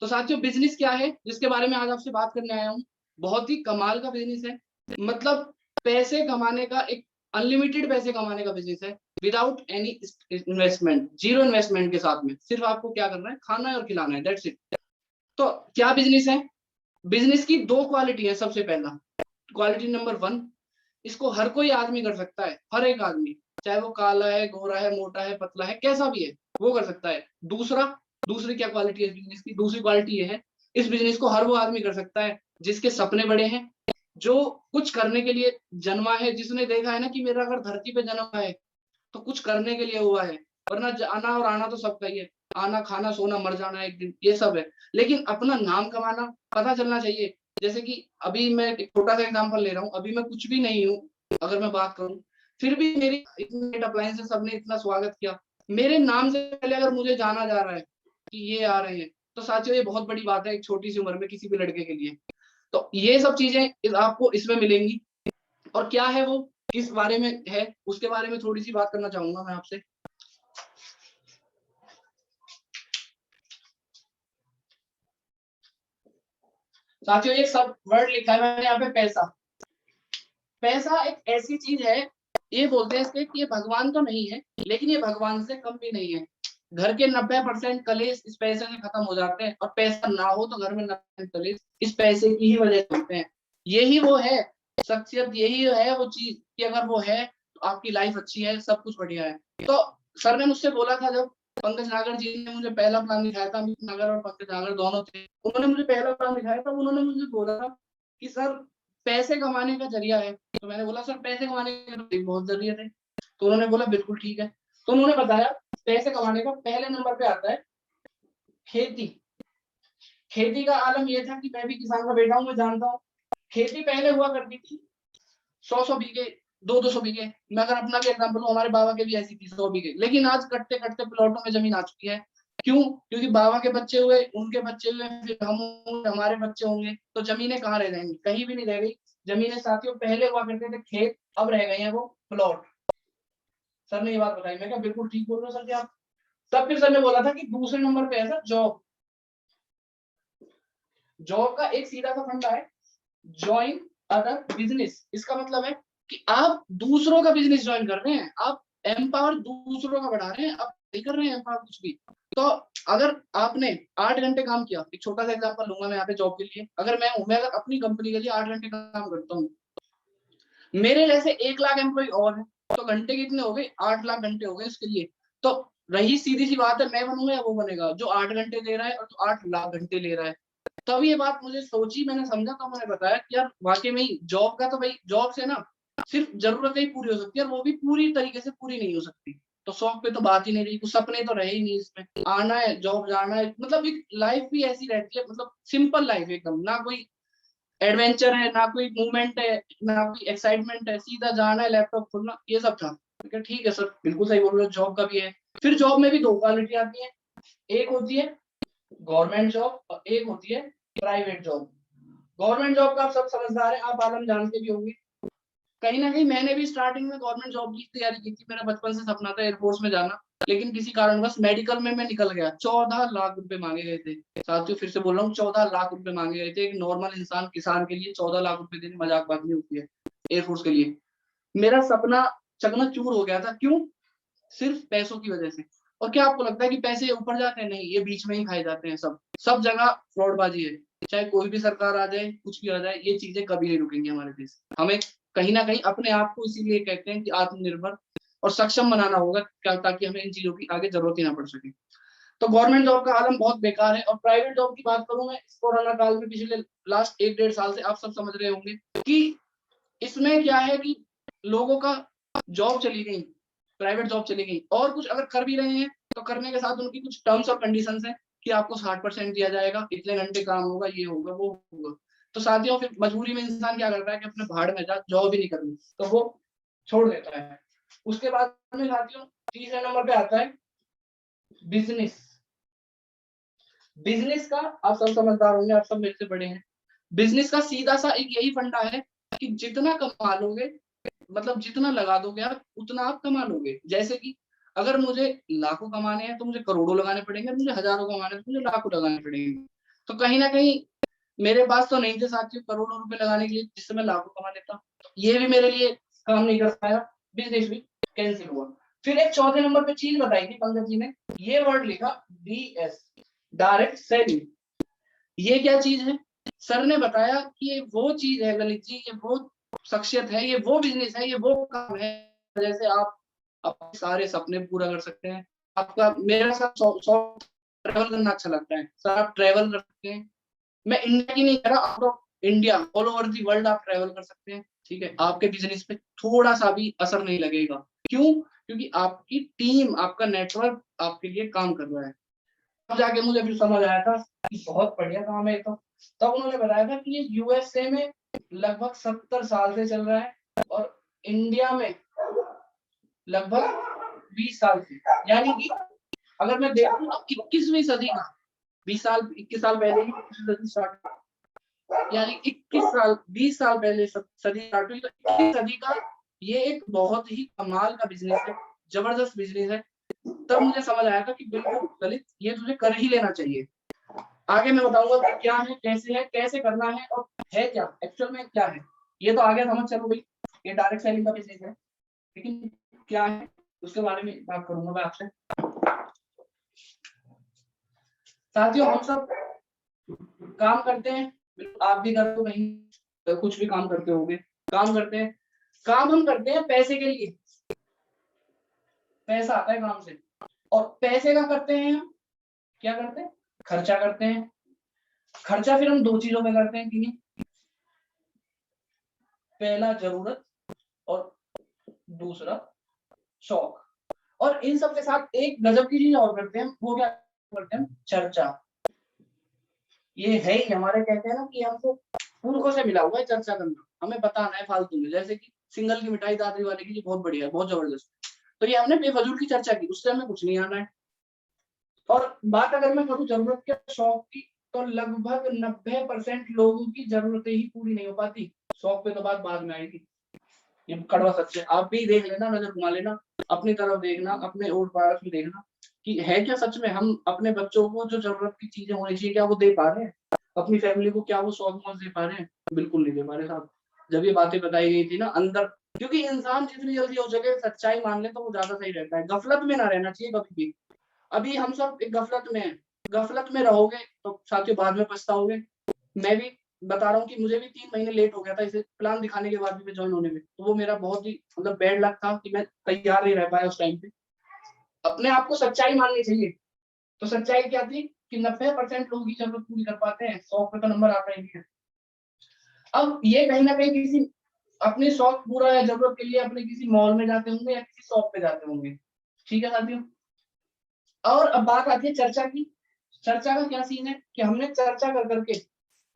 Speaker 6: तो साथियों बिजनेस क्या है जिसके बारे में आज आपसे बात करने आया हूँ, बहुत ही कमाल का बिजनेस है। मतलब पैसे कमाने का एक अनलिमिटेड पैसे कमाने का बिजनेस है, without any investment, zero investment के साथ में सिर्फ आपको क्या करना है, खाना है और खिलाना है, दैट्स इट। तो क्या बिजनेस है? बिजनेस की 2 क्वालिटी है। सबसे पहला क्वालिटी नंबर 1, इसको हर कोई आदमी कर सकता है, हर एक आदमी, चाहे वो काला है, गोरा है, मोटा है, पतला है, कैसा भी है वो कर सकता है। दूसरी क्या क्वालिटी है इस बिजनेस की? दूसरी क्वालिटी ये है, इस बिजनेस को हर वो आदमी कर सकता है जिसके सपने बड़े हैं, जो कुछ करने के लिए जन्मा है, जिसने देखा है ना कि मेरा अगर धरती पे जन्म है तो कुछ करने के लिए हुआ है, वरना आना और आना तो सबका ही है, आना खाना सोना मर जाना एक दिन, ये सब है। लेकिन अपना नाम कमाना पता चलना चाहिए। जैसे कि अभी मैं एक छोटा सा एग्जांपल ले रहा हूँ, अभी मैं कुछ भी नहीं हूँ अगर मैं बात करूँ, फिर भी मेरी इतने अप्लायंसेस सबने इतना स्वागत किया, मेरे नाम से पहले अगर मुझे जाना जा रहा है कि ये आ रहे हैं, तो साथियों ये बहुत बड़ी बात है एक छोटी सी उम्र में किसी भी लड़के के लिए। तो ये सब चीजें आपको इसमें मिलेंगी। और क्या है वो, किस बारे में है, उसके बारे में थोड़ी सी बात करना चाहूंगा मैं आपसे। साथियों एक सब वर्ड लिखा है मैंने यहाँ पे, पैसा। पैसा एक ऐसी चीज है, ये बोलते हैं इसके कि ये भगवान तो नहीं है, लेकिन ये भगवान से कम भी नहीं है। घर के 90% कलेश इस पैसे से खत्म हो जाते हैं, और पैसा ना हो तो घर में 90% कलेश इस पैसे की ही वजह से होते हैं। यही वो है शख्सियत, यही है वो चीज कि अगर वो है तो आपकी लाइफ अच्छी है, सब कुछ बढ़िया है। तो सर ने मुझसे बोला था, जब पंकज नागर जी ने मुझे पहला प्लान दिखाया था, अमित नागर और पंकज नागर दोनों थे, उन्होंने मुझे पहला प्लान दिखाया था, उन्होंने मुझे बोला था कि सर पैसे कमाने का जरिया है। तो मैंने बोला सर पैसे कमाने के तो बहुत जरिए थे। तो उन्होंने बोला बिल्कुल ठीक है। तो उन्होंने बताया पैसे कमाने का पहले नंबर पे आता है खेती। खेती का आलम यह था कि मैं भी किसान का बेटा हूं, मैं जानता हूँ खेती पहले हुआ करती थी 100-100 बीघे 200 बीघे। मैं अगर अपना भी एग्जाम्पल लूं, हमारे बाबा के भी ऐसी थी 100 बीघे, लेकिन आज कट्टे कट्टे प्लॉटों में जमीन आ चुकी है। क्यों? क्योंकि बाबा के बच्चे हुए, उनके बच्चे हुए, फिर हम होंगे, हमारे बच्चे होंगे, तो जमीनें कहाँ रह जाएंगी? कहीं भी नहीं रह गई। जमीनें साथियों पहले हुआ करते थे खेत, अब रह गए हैं वो प्लॉट। सर ने ये बात बताई, मैं क्या बिल्कुल ठीक बोल रहा हूँ सर क्या? तब फिर सर ने बोला था कि दूसरे नंबर पे है सर जॉब। जॉब का एक सीधा सा फंडा है, ज्वाइन अदर बिजनेस। इसका मतलब है कि आप दूसरों का बिजनेस ज्वाइन कर रहे हैं, आप एम्पावर दूसरों का बढ़ा रहे हैं, आप नहीं कर रहे हैं एम्पावर कुछ भी। तो अगर आपने 8 घंटे काम किया, एक छोटा सा एग्जांपल लूंगा मैं यहाँ पे जॉब के लिए, अगर मैं अगर अपनी कंपनी के लिए 8 घंटे काम करता हूँ, मेरे जैसे 1 लाख एम्प्लॉय और है, तो घंटे कितने हो गए? 8 लाख घंटे हो गए इसके लिए। तो रही सीधी सी बात है, मैं बनूंगा या वो बनेगा जो 8 घंटे ले रहा है और जो 8 लाख घंटे ले रहा है। तब ये बात मुझे सोची, मैंने समझा, तो मैंने बताया कि यार वाकई में जॉब का तो भाई, जॉब से ना सिर्फ जरूरतें ही पूरी हो सकती है, और वो भी पूरी तरीके से पूरी नहीं हो सकती। तो शौक पे तो बात ही नहीं रही, कुछ सपने तो रहे ही नहीं इसमें। आना है, जॉब जाना है, मतलब एक लाइफ भी ऐसी रहती है, मतलब सिंपल लाइफ एकदम, ना कोई एडवेंचर है, ना कोई मूवमेंट है, ना कोई एक्साइटमेंट है, सीधा जाना है, लैपटॉप खोलना, ये सब था। ठीक है सर, बिल्कुल सही बोल रहे हो, जॉब का भी है। फिर जॉब में भी 2 क्वालिटी आती है, एक होती है गवर्नमेंट जॉब और एक होती है प्राइवेट जॉब। गवर्नमेंट जॉब का आप सब समझदार हैं, आप आलम जानते भी होंगे। कहीं ना कहीं मैंने भी स्टार्टिंग में गवर्नमेंट जॉब की तैयारी की थी, मेरा बचपन से सपना था एयरफोर्स में जाना, लेकिन किसी कारणवश मेडिकल में मैं निकल गया। 14 लाख रुपए मांगे गए थे साथियों, फिर से बोल रहा हूँ, 14 लाख रुपए मांगे गए थे। एक नॉर्मल इंसान, किसान के लिए 14 लाख रुपए देने मजाक बात नहीं होती है एयरफोर्स के लिए। मेरा सपना चकनाचूर हो गया था। क्यों? सिर्फ पैसों की वजह से। और क्या आपको लगता है कि पैसे ऊपर जाते हैं? नहीं, ये बीच में ही खाए जाते हैं। सब जगह फ्रॉडबाजी है, चाहे कोई भी सरकार आ जाए, कुछ भी आ जाए, ये चीजें कभी नहीं रुकेंगी हमारे देश। हमें कहीं ना कहीं अपने आप को इसीलिए कहते हैं कि आत्मनिर्भर और सक्षम बनाना होगा, ताकि हमें इन चीजों की आगे जरूरत ही ना पड़ सके। तो गवर्नमेंट जॉब का आलम बहुत बेकार है। और प्राइवेट जॉब की बात करूं मैं, इस कोरोना काल में पिछले लास्ट 1-1.5 साल से आप सब समझ रहे होंगे कि इसमें क्या है कि लोगों का जॉब चली गई, प्राइवेट जॉब चली गई, और कुछ अगर कर भी रहे हैं तो करने के साथ उनकी कुछ टर्म्स और कंडीशंस हैं कि आपको 60% दिया जाएगा, इतने घंटे काम होगा, ये होगा, वो होगा। तो साथियों फिर मजबूरी में इंसान क्या करता है कि अपने भाड़ में जा, जॉब ही नहीं करनी, तो वो छोड़ देता है। उसके बाद में साथियों तीसरे नंबर पे आता है बिजनेस। बिजनेस का आप सब समझदार होंगे, आप सब मेरे से बड़े हैं। बिजनेस का सीधा सा एक यही फंडा है कि जितना कमा लोगे, मतलब जितना लगा दोगे आप, उतना आप कमा लोगे। जैसे कि अगर मुझे लाखों कमाने हैं तो मुझे करोड़ों लगाने पड़ेंगे, मुझे हजारों कमाने हैं तो मुझे लाखों लगाने पड़ेंगे। तो कहीं ना कहीं मेरे पास तो नहीं थे साथियों करोड़ों रुपए लगाने के लिए, जिससे मैं लाखों कमा लेता। ये भी मेरे लिए काम नहीं कर पाया, बिजनेस भी कैंसिल हुआ। फिर एक चौथे नंबर पे चीज बताई थी पंकज जी ने, ये वर्ड लिखा DS, डायरेक्ट सेलिंग। ये क्या चीज है? सर ने बताया कि ये वो चीज है ललित जी, ये वो शख्सियत है, ये वो बिजनेस है, ये वो काम है जैसे आप अपने सारे सपने पूरा कर सकते हैं। आपका, मेरा साथ ट्रैवल करना अच्छा लगता है सर, आप ट्रैवल कर सकते हैं। मैं इंडिया की नहीं कह रहा, out of India, all over the world आप ट्रैवल कर सकते हैं। ठीक है, आपके बिजनेस पे थोड़ा सा भी असर नहीं लगेगा। क्यों? क्योंकि आपकी टीम, आपका नेटवर्क आपके लिए काम कर रहा है। तब जाके मुझे फिर समझ आया था कि बहुत बढ़िया काम है। तो तब उन्होंने बताया था कि ये USA में लगभग 70 साल से चल रहा है और इंडिया में लगभग 20 साल से। यानी कि अगर मैं देखूं 21वीं सदी का, 21 साल पहले ही सदी स्टार्ट, यानी 20 साल पहले सदी स्टार्ट हुई, तो 21 सदी का ये एक बहुत ही कमाल का बिजनेस है, जबरदस्त बिजनेस है। तब मुझे समझ आया था कि बिल्कुल ललित, ये तुझे कर ही लेना चाहिए। आगे मैं बताऊंगा कि क्या है, कैसे करना है और है क्या, एक्चुअल में क्या है। ये तो आगे समझ चलो भाई, ये डायरेक्ट सेलिंग का बिजनेस है, लेकिन क्या है उसके बारे में बात करूंगा मैं आपसे। साथियों हम सब काम करते हैं, आप भी करते हो, कहीं कुछ भी काम करते होगे, काम करते हैं। काम हम करते हैं पैसे के लिए, पैसा आता है काम से, और पैसे का करते हैं हम, क्या करते हैं? खर्चा करते हैं। खर्चा फिर हम 2 चीजों में करते हैं कि पहला जरूरत और दूसरा शौक। और इन सब के साथ एक गजब की चीज और करते हैं, वो क्या करते हैं? चर्चा। ये है ही हमारे, कहते हैं ना कि हमको पुरखों से मिला हुआ है चर्चा करना, हमें बताना है फालतू में। जैसे कि सिंगल की मिठाई दादरी वाले की, ये बहुत बढ़िया है, बहुत जबरदस्त। तो ये हमने बेफजूल की चर्चा की, उससे हमें कुछ नहीं आना है। और बात अगर मैं करूँ जरूरत के शौक की, तो लगभग 90% लोगों की जरूरतें ही पूरी नहीं हो पाती। शौक पे तो बात बाद में आएगी, ये कड़वा सच है। आप भी देख लेना, नजर घुमा लेना, अपनी तरफ देखना, अपने ओर पड़ोस में देखना कि है क्या सच में हम अपने बच्चों को जो जरूरत की चीजें होनी चाहिए क्या वो दे पा रहे हैं, अपनी फैमिली को क्या वो शौक मौज दे पा रहे हैं? बिल्कुल नहीं दे पा रहे साहब। जब ये बातें बताई गई थी ना अंदर, क्योंकि इंसान जितनी जल्दी हो सके सच्चाई मान ले तो वो ज्यादा सही रहता है। गफलत में ना रहना चाहिए कभी भी। अभी हम सब एक गफलत में हैं, गफलत में रहोगे तो साथियों बाद में पछताओगे। मैं भी बता रहा हूँ कि मुझे भी 3 महीने लेट हो गया था इसे प्लान दिखाने के बाद भी मैं ज्वाइन होने में, तो वो मेरा बहुत ही मतलब बैड लक था कि मैं तैयार नहीं रह पाया उस टाइम पे। अपने आप को सच्चाई माननी चाहिए। तो सच्चाई क्या थी कि 90% लोग ही जरूरत पूरी कर पाते हैं, 100 पे तो नंबर आता ही नहीं है। अब ये कहीं ना कहीं किसी अपने शौक पूरा या जरूरत के लिए अपने किसी मॉल में जाते होंगे या किसी शॉप पे जाते होंगे, ठीक है साथियों। और अब बात आती है चर्चा की। चर्चा का क्या सीन है कि हमने चर्चा कर करके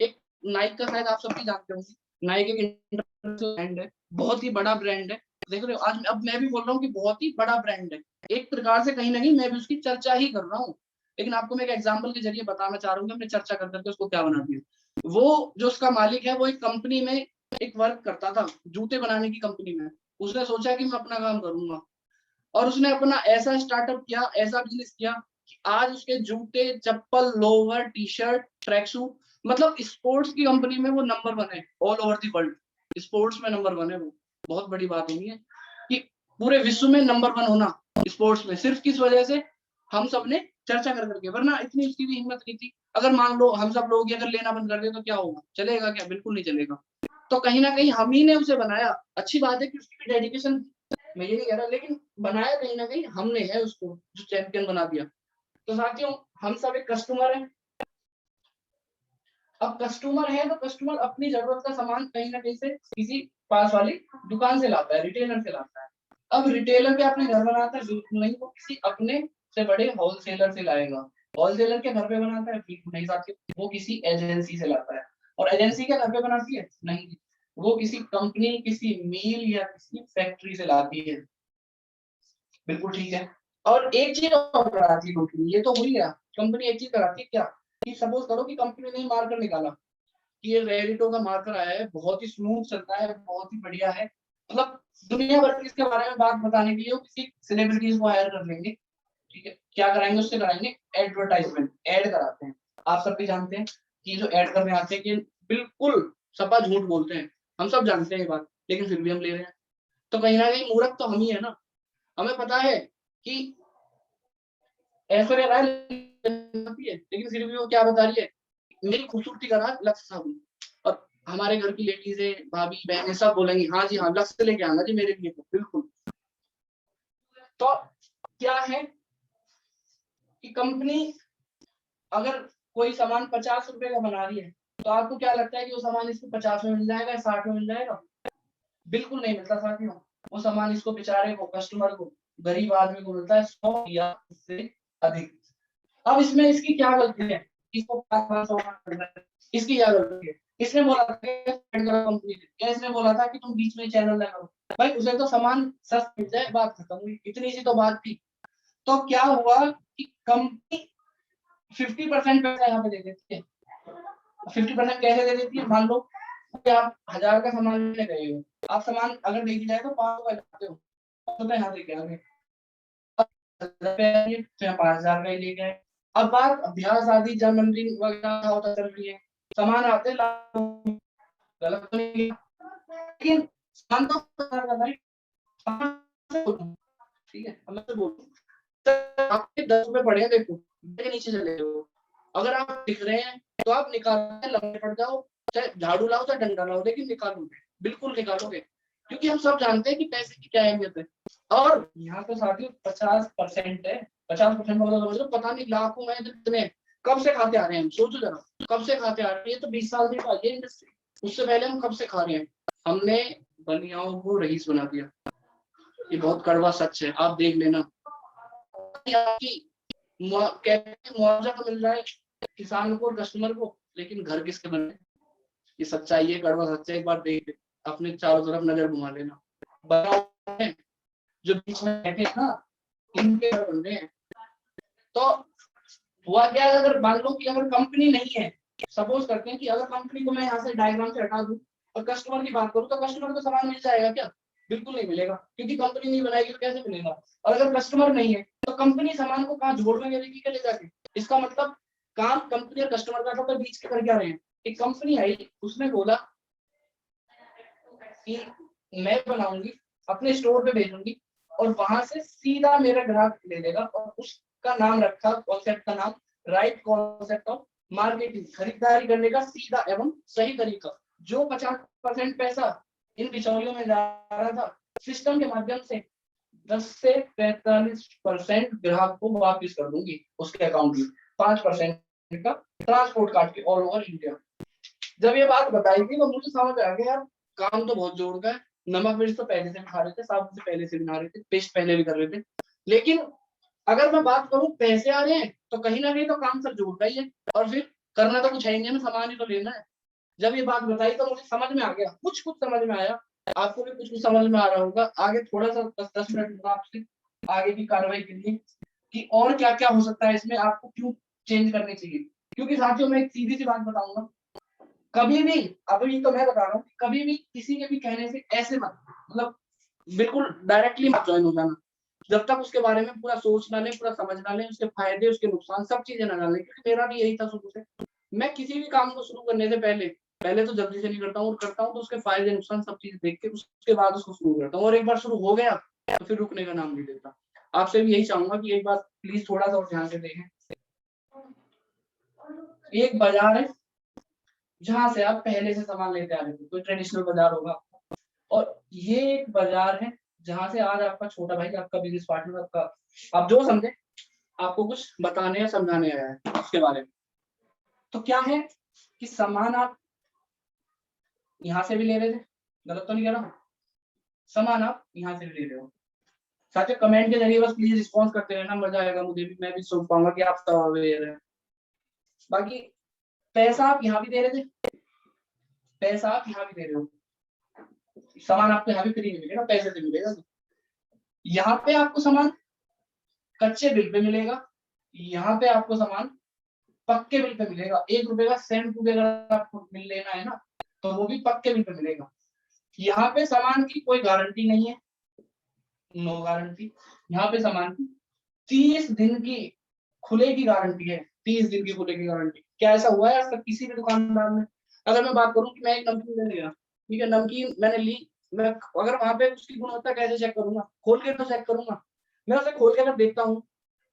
Speaker 6: एक नाइक का, शायद आप सब भी जानते होंगे, नाइक एक इंटरनेशनल ब्रांड है, बहुत ही बड़ा ब्रांड है। देख रहे हो आज अब मैं भी बोल रहा हूँ कि बहुत ही बड़ा ब्रांड है, एक प्रकार से कहीं ना कहीं मैं भी उसकी चर्चा ही कर रहा हूँ। लेकिन आपको मैं एक एग्जाम्पल के जरिए बताना चाह रहा हूँ कि हमने चर्चा कर करके उसको क्या बना दिया। वो जो उसका मालिक है वो एक कंपनी में एक वर्क करता था, जूते बनाने की कंपनी में। उसने सोचा कि मैं अपना काम करूंगा और उसने अपना ऐसा स्टार्टअप किया, ऐसा बिजनेस किया कि आज उसके जूते, चप्पल, lower, T shirt, track suit, मतलब स्पोर्ट्स की कंपनी में वो नंबर 1 है all over the world. Sports में नंबर 1 है वो। बहुत बड़ी बात नहीं है कि पूरे विश्व में नंबर 1 होना स्पोर्ट्स में, सिर्फ किस वजह से हम सब ने चर्चा कर करके, वरना इतनी उसकी भी हिम्मत नहीं थी। अगर मान लो हम सब लोग अगर लेना बंद कर दे तो क्या होगा? चलेगा क्या? बिल्कुल नहीं चलेगा। तो कहीं ना कहीं हम ही ने उसे बनाया। अच्छी बात है कि उसकी भी डेडिकेशन, मैं ये नहीं कह रहा, लेकिन बनाया कहीं ना कहीं हमने है उसको, जो चैंपियन बना दिया। तो साथियों हम सब एक कस्टमर है। अब कस्टमर है तो कस्टमर अपनी जरूरत का सामान कहीं ना कहीं से किसी पास वाली दुकान से लाता है, रिटेलर से लाता है। अब रिटेलर क्या अपने घर बनाता है? बिल्कुल नहीं, वो किसी अपने से बड़े होलसेलर से लाएगा। होलसेलर के घर पे बनाता है? बिल्कुल नहीं साथियों, वो किसी एजेंसी से लाता है। और एजेंसी क्या घर पे बनाती है? नहीं, वो किसी कंपनी, किसी मिल या किसी फैक्ट्री से लाती है। बिल्कुल ठीक है। और एक चीज और कराती है कंपनी, ये तो हुई गया, कंपनी एक चीज कराती है क्या कि सपोज करो कि कंपनी ने मार्कर निकाला कि ये रेडिटो का मार्कर आया है, बहुत ही स्मूथ चलता है, बहुत ही बढ़िया है, मतलब दुनिया भर की इसके बारे में बात बताने के लिए वो किसी सेलिब्रिटीज को हायर कर लेंगे। ठीक है, क्या कराएंगे? उससे कराएंगे एडवर्टाइजमेंट, ऐड कराते हैं। आप सब भी जानते हैं कि जो ऐड करने आते हैं कि बिल्कुल सपा झूठ बोलते हैं, हम सब जानते हैं ये बात, लेकिन फिर भी हम ले रहे हैं। तो कहीं ना कहीं मूर्ख तो हम ही है ना। हमें पता है कि ऐश्वर्या राय है, लेकिन फिर भी वो क्या बता रही है? मेरी खूबसूरती का राज लक्ष्य साबुन। और हमारे घर की लेडीज, भाभी, बहनें सब बोलेंगी हाँ जी हाँ, लक्ष्य लेके आना जी मेरे लिए, तो बिल्कुल। तो क्या है कि कंपनी अगर कोई सामान 50 रुपए का बना रही है तो आपको क्या लगता है कि वो सामान इसको 50 में मिल जाएगा, 60 में मिल जाएगा? बिल्कुल नहीं मिलता साथियों। वो सामान इसको बेचारे को, कस्टमर को, गरीब आदमी को मिलता है 100 या उससे अधिक। अब इसमें इसकी क्या गलती है? इसको 500 करना है, इसकी क्या गलती है? इसने बोला था कंपनी ने, या इसने बोला था कि तुम बीच में चैनल ना करो? भाई उसे तो सामान सस्ता मिल जाए, बात खत्म हुई, इतनी सी तो बात थी। तो क्या हुआ कि कंपनी 50% पैसा यहाँ पे दे देती है। 50% कैसे दे देती है? मान लो कि आप 1000 का सामान लेने गए हो, आप सामान अगर देखी जाए तो 500 का लाते हो, तो यहाँ से क्या 5000 का ही ले गए। अब बात ब्याह शादी जन्मदिन वगैरह होता चल रही है, सामान आते गलत तो नहीं, लेकिन सामान तो ठीक है। अब मैं तो बोलूं आपके 10 रुपए पड़े हैं, देखो के नीचे चले हो, अगर आप दिख रहे हैं तो आप निकालने लगे पड़ जाओ, चाहे झाड़ू लाओ चाहे डंडा लाओ, लेकिन निकालोगे, बिल्कुल निकालोगे, क्योंकि हम सब जानते हैं कि पैसे की क्या अहमियत है। और यहाँ पे साथियों 50% है, 50% मतलब समझ लो पता नहीं लाखों में कितने, कब से खाते आ रहे हैं हम, सोचो जरा, कब से खाते आ रहे हैं। ये तो 20 साल से ये इंडस्ट्री, उससे पहले हम कब से खा रहे हैं। हमने बनियाओं को रईस बना दिया, ये बहुत कड़वा सच है, आप देख लेना। मुआवजा तो मिल रहा है किसान को और कस्टमर को, लेकिन घर किसके बने? ये सच्चाई है, कड़वा सच्चाई। एक बार देख अपने चारों तरफ नजर घुमा लेना। बनाओ हैं, जो बीच में बैठे हैं ना, इनके घर बन रहे हैं। तो हुआ क्या है, अगर मान लो कि अगर कंपनी नहीं है, सपोज करते हैं कि अगर कंपनी को मैं यहाँ से डायग्राम से हटा दूं और कस्टमर की बात करूं, तो कस्टमर को सामान मिल जाएगा क्या? बिल्कुल नहीं मिलेगा, क्योंकि कंपनी नहीं बनाएगी तो कैसे मिलेगा। और अगर कस्टमर नहीं है तो कंपनी सामान को कहाँ जोड़ में देगी क्या ले जाके? इसका मतलब काम कंपनी और कस्टमर का तो बीच के कर क्या रहे हैं। एक कंपनी आई, उसने बोला कि मैं बनाऊंगी, अपने स्टोर पे भेजूंगी और वहां से सीधा मेरा ग्राहक ले लेगा, और उसका नाम रखा, कॉन्सेप्ट का नाम राइट कॉन्सेप्ट ऑफ मार्केटिंग, खरीदारी करने का सीधा एवं सही तरीका। जो 50% पैसा इन बिचौलियों में जा रहा था, सिस्टम के माध्यम से 10 से 45% ग्राहक को वापस कर दूंगी उसके अकाउंट में, 5% का ट्रांसपोर्ट काट के ऑल ओवर इंडिया। जब ये बात बताई थी तो मुझे समझ आ गया यार, काम तो बहुत जोर का है। नमक मिर्च तो पहले से भी खा रहे थे, साबुन से पहले से भी नहा रहे थे, पेस्ट पहले भी कर रहे थे, लेकिन अगर मैं बात करूं पैसे आ रहे हैं तो कहीं ना कहीं तो काम सब जोड़ का ही है, और फिर करना तो कुछ है ही नहीं, सामान ही तो लेना है। जब ये बात बताई तो मुझे समझ में आ गया, कुछ समझ में आया, आपको भी कुछ समझ में आ रहा होगा। आगे थोड़ा सा 10 मिनट आपसे आगे की कार्रवाई के लिए कि और क्या क्या हो सकता है इसमें, आपको क्यों चेंज करनी चाहिए। क्योंकि साथियों मैं एक सीधी सी बात बताऊंगा, कभी भी, अभी तो मैं बता रहा हूँ, कभी भी किसी के भी कहने से ऐसे मत, मतलब बिल्कुल डायरेक्टली मत ज्वाइन हो जाना, जब तक उसके बारे में पूरा सोच ना ले, पूरा समझ ना ले, उसके फायदे उसके नुकसान सब चीजें ना ले। क्योंकि मेरा भी यही था शुरू से, मैं किसी भी काम को शुरू करने से पहले तो जल्दी से नहीं करता हूँ, और करता हूँ तो उसके फायदे नुकसान सब चीज देख के उसके बाद उसको शुरू करता हूँ, और एक बार शुरू हो गया तो फिर रुकने का नाम नहीं देता। आपसे भी यही चाहूंगा कि एक बात प्लीज थोड़ा सा और ध्यान से देखें। एक बाजार है जहां से आप पहले से सामान लेते आ रहे थे, कोई ट्रेडिशनल बाजार होगा, और ये एक बाजार है जहां से आज आपका छोटा भाई, आपका बिजनेस पार्टनर, आपका आप जो समझे, आपको कुछ बताने या समझाने आया है उसके बारे में। तो क्या है कि सामान आप यहाँ से भी ले रहे थे, गलत तो नहीं कह रहा, सामान आप यहाँ से भी ले रहे हो। साथियों कमेंट के जरिए बस प्लीज रिस्पॉन्स करते रहना, मजा आएगा मुझे भी, मैं भी सोच पाऊंगा कि आप सब अवेयर है। बाकी पैसा आप यहाँ भी दे रहे थे, पैसा आप यहाँ भी दे रहे हो, सामान आपको यहाँ भी फ्री नहीं मिलेगा, पैसे से मिलेगा। यहाँ पे आपको सामान कच्चे बिल पे मिलेगा, यहाँ पे आपको सामान पक्के बिल पे मिलेगा। 1 रुपए का शैम्पू भी अगर आपको बिल लेना है ना, तो वो भी पक्के बिल पे मिलेगा। यहाँ पे सामान की कोई गारंटी नहीं है, नो गारंटी। यहाँ पे सामान की 30 दिन की खुले की गारंटी है, 30 दिन की खुले की गारंटी। क्या ऐसा हुआ है आज तक किसी भी दुकानदार ने? अगर मैं बात करूं कि मैं एक नमकीन ले लिया, ठीक है, नमकीन मैंने ली, मैं अगर वहां पे उसकी गुणवत्ता कैसे चेक करूंगा? खोल के तो चेक करूंगा। मैं उसे खोल के अगर देखता हूँ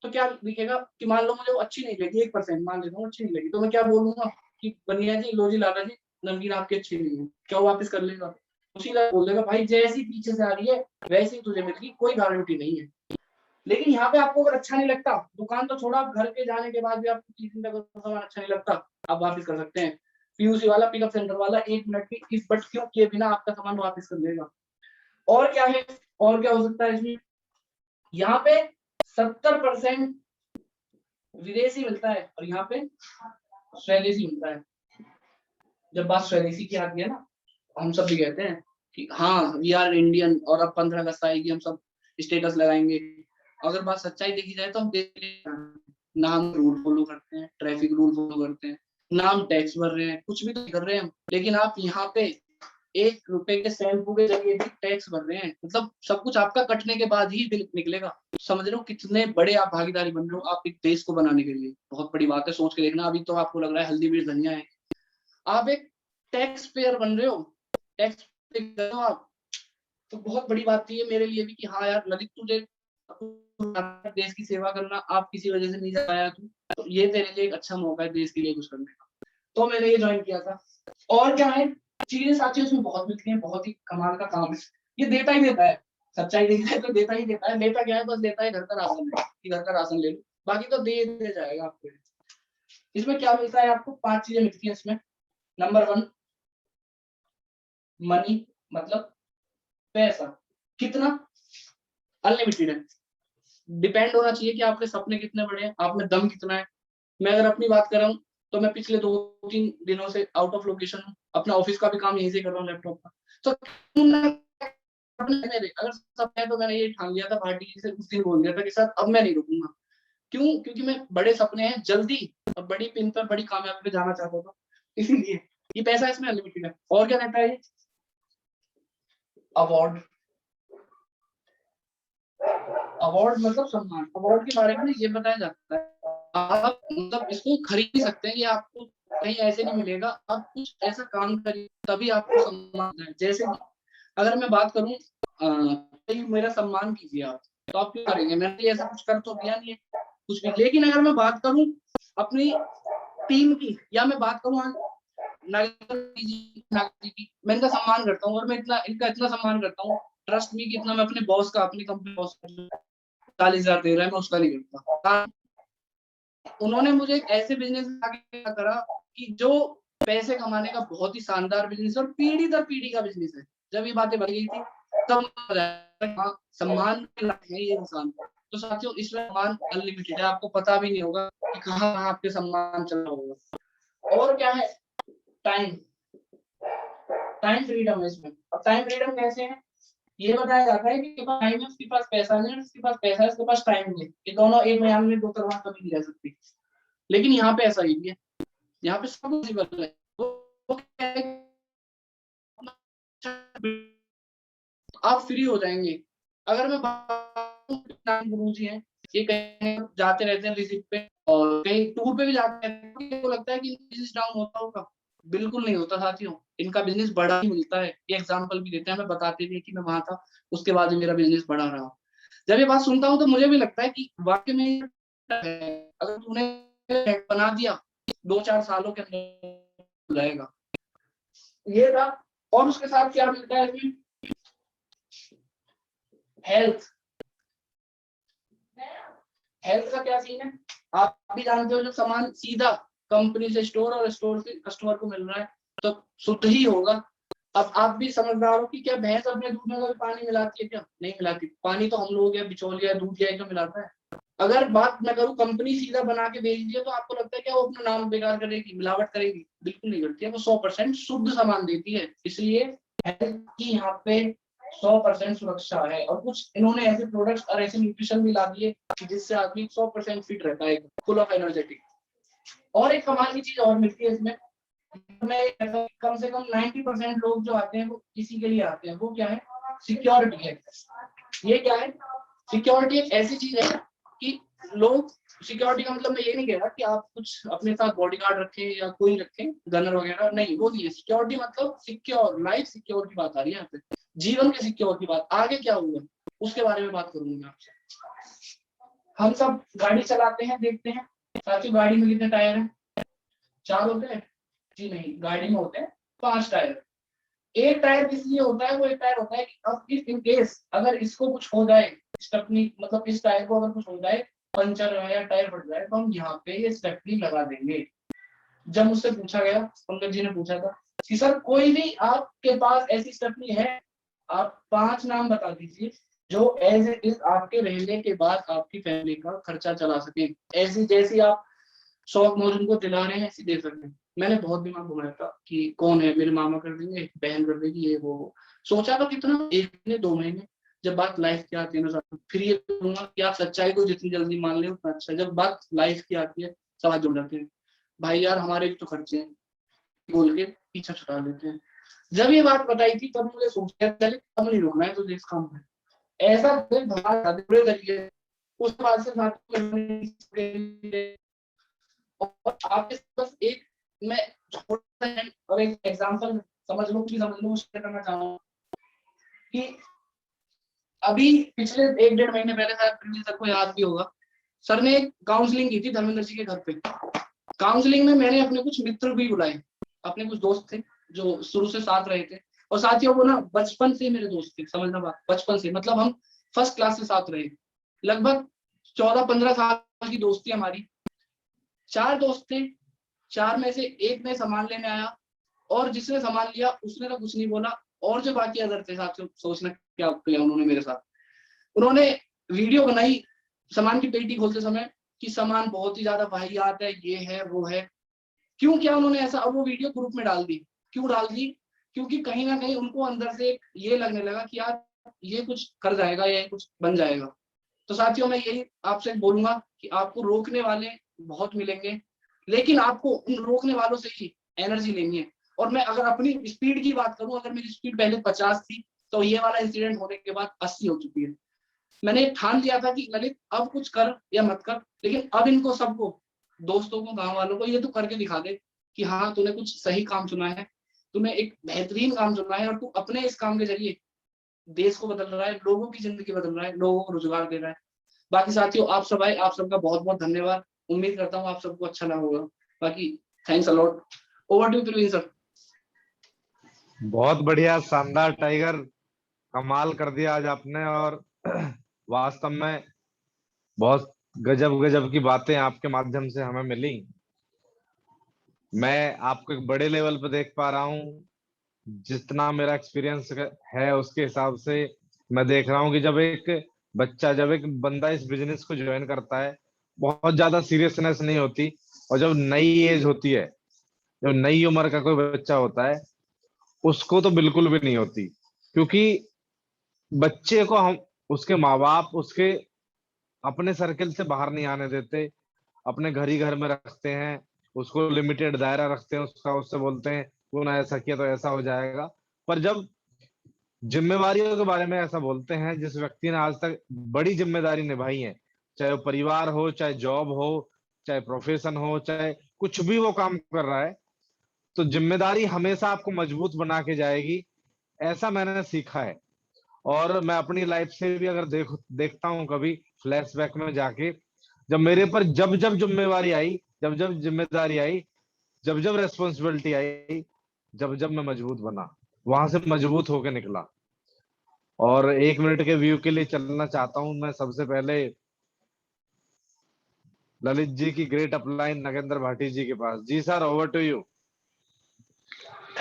Speaker 6: तो क्या दिखेगा कि मान लो मुझे वो अच्छी नहीं लगी, 1% मान लेता हूँ अच्छी नहीं लगी, तो मैं क्या बोलूंगा कि बनिया जी, लो जी, लाला जी, नमकीन आपकी अच्छी नहीं है, क्या वो वापस कर लेगा? उसी का बोल देगा भाई जैसी पीछे से आ रही है वैसी तुझे मिलेगी, कोई गारंटी नहीं है। लेकिन यहाँ पे आपको अगर अच्छा नहीं लगता, दुकान तो छोड़ा, आप घर के जाने के बाद भी आपको 30 दिन तक सामान अच्छा नहीं लगता, आप वापस कर सकते हैं। पीयूसी वाला, पिकअप सेंटर वाला 1 मिनट की इस बट क्यों किए बिना आपका सामान वापस कर देगा। और क्या है, और क्या हो सकता है इसमें? यहाँ पे 70% विदेशी मिलता है और यहाँ पे स्वदेशी मिलता है। जब बात स्वदेशी की आती है ना, हम सब भी कहते हैं कि हाँ वी आर इंडियन, और अब 15 अगस्त आएगी हम सब स्टेटस लगाएंगे। अगर बात सच्चाई देखी जाए तो हम ना हम रूल फॉलो करते हैं, ट्रैफिक रूल फॉलो करते हैं, ना हम टैक्स भर रहे हैं, कुछ भी तो कर रहे हैं हम। लेकिन आप यहाँ पे 1 रुपए के शैम्पू के जरिए भी टैक्स भर रहे हैं, मतलब सब कुछ आपका कटने के बाद ही बिल निकलेगा। समझ रहे हो कितने बड़े आप भागीदारी बन रहे हो आप एक देश को बनाने के लिए? बहुत बड़ी बात है, सोच के देखना। अभी तो आपको लग रहा है हल्दी मिर्च धनिया है, आप एक टैक्स पेयर बन रहे हो, टैक्स पे कर रहे हो आप, तो बहुत बड़ी बात थी ये मेरे लिए भी कि हाँ यार ललित, तुझे देश की सेवा करना आप किसी वजह से नहीं जा पाया तू, तो ये तेरे लिए एक अच्छा मौका है देश के लिए कुछ करने का, तो मैंने ये ज्वाइन किया था। और क्या है, चीजें साथियों इसमें बहुत मिलती हैं, बहुत ही कमाल का काम है। ये देता ही देता है, सच्चाई देखी जाए तो देता ही देता है। लेता क्या है, बस देता है घर का राशन, कि घर का राशन ले लो, बाकी तो दे जाएगा आपको। इसमें क्या मिलता है आपको? 5 चीजें मिलती है इसमें। नंबर 1 मनी, मतलब पैसा। कितना? अनलिमिटेड है। डिपेंड होना चाहिए कि आपके सपने कितने बड़े हैं, आप में दम कितना है। मैं अगर अपनी बात कर रहा हूँ तो मैं पिछले 2-3 दिनों से आउट ऑफ लोकेशन हूँ, अपना ऑफिस का भी काम यहीं से कर रहा हूँ लैपटॉप का, तो सपने मेरे, अगर सपने तो मैंने ये ठान लिया था पार्टी से उस दिन बोल दिया था कि सर अब मैं नहीं रुकूंगा। क्यों? क्योंकि मैं बड़े सपने हैं, जल्दी और बड़ी पिन पर बड़ी कामयाबी पे जाना चाहता था, इसीलिए ये पैसा इसमें अनलिमिटेड है। और क्या रहता है ये अवार्ड, अवार्ड मतलब सम्मान। अवार्ड के बारे में ये बताया जाता है आप मतलब इसको खरीद नहीं सकते हैं, ये आपको कहीं ऐसे नहीं मिलेगा, आप कुछ ऐसा काम करिए तभी आपको सम्मान है। जैसे कि अगर मैं बात करूं मेरा सम्मान कीजिए आप, तो आप क्यों करेंगे? मैंने ऐसा कुछ कर तो दिया नहीं है कुछ भी। लेकिन अगर मैं बात करूं अपनी टीम की, या मैं बात करूं नागरिक जी की, मैं इनका सम्मान करता हूँ और मैं इनका इतना सम्मान करता हूँ, ट्रस्ट मी, कितना मैं अपने बॉस का, अपनी कंपनी बॉस का 40,000 दे रहा है, मैं उसका नहीं करता। उन्होंने मुझे एक ऐसे बिजनेस में आगे करा कि जो पैसे कमाने का बहुत ही शानदार बिजनेस है और पीढ़ी दर पीढ़ी का बिजनेस है। जब ये बातें बन गई थी तब सम्मान है ये इंसान। तो साथियों इसमें सम्मान अनलिमिटेड है, आपको पता भी नहीं होगा कि कहाँ आपके सम्मान चल रहा होगा। और क्या है, टाइम, टाइम फ्रीडम है इसमें। अब टाइम फ्रीडम कैसे है ये बताया जाता है कि टाइम है, उसके पास पैसा नहीं है, उसके पास पैसा है, उसके पास टाइम नहीं है, ये दोनों एक म्यान में दो तरफा कभी नहीं रह सकती। लेकिन यहाँ पे ऐसा ही है, यहाँ पे सब पॉसिबल है। वो क्या है, आप फ्री हो जाएंगे। अगर मैं गुरु जी हैं, ये कहीं जाते रहते हैं विजिट पे और कहीं टूर पे भी जाते हैं, तो लगता है कि बिजनेस डाउन होता होगा, बिल्कुल नहीं होता साथियों, इनका बिजनेस बड़ा ही मिलता है। ये एग्जांपल भी देते हैं, हमें बताते भी कि मैं वहां था, उसके बाद मेरा बिजनेस बढ़ा रहा। जब ये बात सुनता हूँ तो मुझे भी लगता है कि वाकई में अगर तूने बना दिया 2-4 सालों के अंदर रहेगा ये था। और उसके साथ क्या मिलता है इसमें, हेल्थ। हेल्थ का क्या सीन है, आप भी जानते हो, जो सामान सीधा कंपनी से स्टोर और स्टोर से कस्टमर को मिल रहा है तो शुद्ध ही होगा। अब आप भी समझदार हो कि क्या भैंस अपने दूध में कभी पानी मिलाती है? क्या नहीं मिलाती। पानी तो हम लोग या बिचौलिया दूध या तो मिलाता है। अगर बात मैं करूँ कंपनी सीधा बना के बेच दिया तो आपको लगता है क्या वो अपना नाम बेकार करेगी, मिलावट करेगी? बिल्कुल नहीं करती है, वो 100% शुद्ध सामान देती है। इसलिए हेल्थ की यहाँ पे 100% सुरक्षा है। और कुछ इन्होंने ऐसे प्रोडक्ट्स और ऐसे न्यूट्रिशन भी ला दिए जिससे आदमी 100% फिट रहता है, फुल ऑफ एनर्जेटिक। और एक कमाल की चीज और मिलती है इसमें, कम से कम 90% लोग जो आते हैं वो इसी के लिए आते हैं। वो क्या है, सिक्योरिटी है। ये क्या है, सिक्योरिटी एक ऐसी चीज है कि लोग, सिक्योरिटी का मतलब मैं ये नहीं कह रहा कि आप कुछ अपने साथ बॉडीगार्ड रखें या कोई रखें गनर वगैरह, नहीं, वो नहीं है। सिक्योरिटी मतलब सिक्योर, लाइफ सिक्योर की बात आ रही है यहाँ पे, जीवन के सिक्योर की बात। आगे क्या हुआ उसके बारे में बात करूंगी मैं आपसे। हम सब गाड़ी चलाते हैं, देखते हैं साथियों गाड़ी में कितने टायर हैं? 4 होते हैं? जी नहीं, गाड़ी में होते हैं 5 टायर। एक टायर किस लिए होता है? वो एक टायर होता है कि अब इफ इन केस अगर इसको कुछ हो जाए, स्टेपनी मतलब इस टायर को अगर कुछ हो जाए, पंचर है या टायर फट जाए, तो हम यहाँ पे ये स्टेपनी लगा देंगे। जब मुझसे पूछा गया, पंकज जी ने पूछा था कि सर कोई भी आपके पास ऐसी स्टेपनी है, आप 5 नाम बता दीजिए जो एज इट इज आपके रहने के बाद आपकी फैमिली का खर्चा चला सके, ऐसी जैसी आप शौक मौज उनको दिला रहे हैं ऐसी दे सकते हैं। मैंने बहुत दिमाग घुमाया था कि कौन है, मेरे मामा कर देंगे, बहन कर देगी, ये वो। सोचा था कितना, 1 महीने 2 महीने। जब बात लाइफ की आती है ना, फिर ये कहूंगा कि आप सच्चाई को जितनी जल्दी मान ले उतना अच्छा। जब बात लाइफ की आती है सवाल जुड़ जाते हैं, भाई यार हमारे भी तो खर्चे हैं, बोल के पीछा छुड़ा लेते हैं। जब ये बात बताई थी तब मुझे सोचा चले अब नहीं रुकना है तो इस काम में ऐसा बुरे तरीके। उस बात से और आपके बस एक मैं छोटा सा और एक एग्जांपल समझ लो कि समझ लो शेयर करना चाहूंगा कि अभी पिछले 1-1.5 महीने पहले शायद सर को याद भी होगा, सर ने एक काउंसलिंग की थी धर्मेंद्र जी के घर पे। काउंसलिंग में मैंने अपने कुछ मित्र भी बुलाए, अपने कुछ दोस्त थे जो शुरू से साथ रहे थे। और साथियों वो ना बचपन से मेरे दोस्त थे, समझना बात, बचपन से मतलब हम फर्स्ट क्लास से साथ रहे, लगभग 14-15 साल की दोस्ती हमारी। 4 दोस्त थे, 4 में से एक ने सामान लेने आया और जिसने सामान लिया उसने तो कुछ नहीं बोला, और जो बाकी अदर थे साथियों सोचना क्या किया उन्होंने मेरे साथ। उन्होंने वीडियो बनाई सामान की पेटी खोलते समय कि सामान बहुत ही ज्यादा वाहियात है, ये है वो है। क्यों किया उन्होंने ऐसा? अब वो वीडियो ग्रुप में डाल दी। क्यों डाल दी? क्योंकि कहीं ना कहीं उनको अंदर से ये लगने लगा कि यार ये कुछ कर जाएगा या ये कुछ बन जाएगा। तो साथियों मैं यही आपसे बोलूंगा कि आपको रोकने वाले बहुत मिलेंगे, लेकिन आपको उन रोकने वालों से ही एनर्जी लेनी है। और मैं अगर अपनी स्पीड की बात करूं, अगर मेरी स्पीड पहले 50 थी तो ये वाला इंसिडेंट होने के बाद 80 हो चुकी है। मैंने ठान लिया था कि ललित अब कुछ कर या मत कर, लेकिन अब इनको सबको, दोस्तों को, गांव वालों को, ये तो करके दिखा दे कि हाँ तूने कुछ सही काम चुना है, तूने एक बेहतरीन काम चुना है और तू अपने इस काम के जरिए देश को बदल रहा है, लोगों की जिंदगी बदल रहा है, लोगों को रोजगार दे रहा है। बाकी साथियों आप सब आए, आप सबका बहुत बहुत धन्यवाद। उम्मीद करता हूँ आप सबको अच्छा लगा होगा। बाकी thanks a lot. Over to Praveen sir.
Speaker 3: बहुत बढ़िया, शानदार टाइगर, कमाल कर दिया आज आपने। और वास्तव में बहुत गजब गजब की बातें आपके माध्यम से हमें मिली। मैं आपको एक बड़े लेवल पे देख पा रहा हूँ। जितना मेरा एक्सपीरियंस है उसके हिसाब से मैं देख रहा हूँ कि जब एक बंदा इस बिजनेस को ज्वाइन करता है, बहुत ज्यादा सीरियसनेस नहीं होती। और जब नई एज होती है, जब नई उम्र का कोई बच्चा होता है, उसको तो बिल्कुल भी नहीं होती। क्योंकि बच्चे को हम, उसके माँ बाप उसके अपने सर्कल से बाहर नहीं आने देते, अपने घर ही घर में रखते हैं, उसको लिमिटेड दायरा रखते हैं उसका, उससे बोलते हैं तू ना ऐसा किया तो ऐसा हो जाएगा। पर जब जिम्मेवारियों के बारे में ऐसा बोलते हैं, जिस व्यक्ति ने आज तक बड़ी जिम्मेदारी निभाई है, चाहे वो परिवार हो, चाहे जॉब हो, चाहे प्रोफेशन हो, चाहे कुछ भी वो काम कर रहा है, तो जिम्मेदारी हमेशा आपको मजबूत बना के जाएगी, ऐसा मैंने सीखा है। और मैं अपनी लाइफ से भी अगर देखता हूँ कभी फ्लैशबैक में जाके, जब मेरे पर जब जब जिम्मेवारी आई, जब जब जिम्मेदारी आई, जब जब रेस्पॉन्सिबिलिटी आई, जब जब मैं मजबूत बना, वहां से मजबूत होके निकला। और 1 मिनट के व्यू के लिए चलना चाहता हूं मैं सबसे पहले ललित जी की ग्रेट अपलाइन नगेंद्र भाटी जी के पास। जी sir, over to you.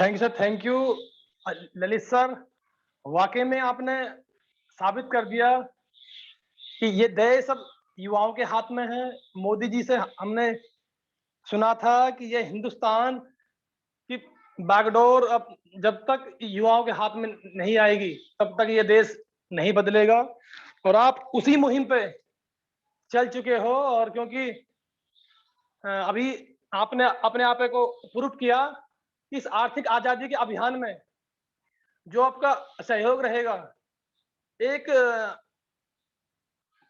Speaker 4: Thank you sir, thank you Lalit sir. वाकई में आपने साबित कर दिया कि ये देश अब युवाओं के हाथ में है। मोदी जी से हमने सुना था कि ये हिंदुस्तान की बागडोर अब जब तक युवाओं के हाथ में नहीं आएगी तब तक ये देश नहीं बदलेगा। और आप उसी मुहिम पे चल चुके हो। और क्योंकि अभी आपने अपने आप को प्रूव किया कि इस आर्थिक आजादी के अभियान में जो आपका सहयोग रहेगा। एक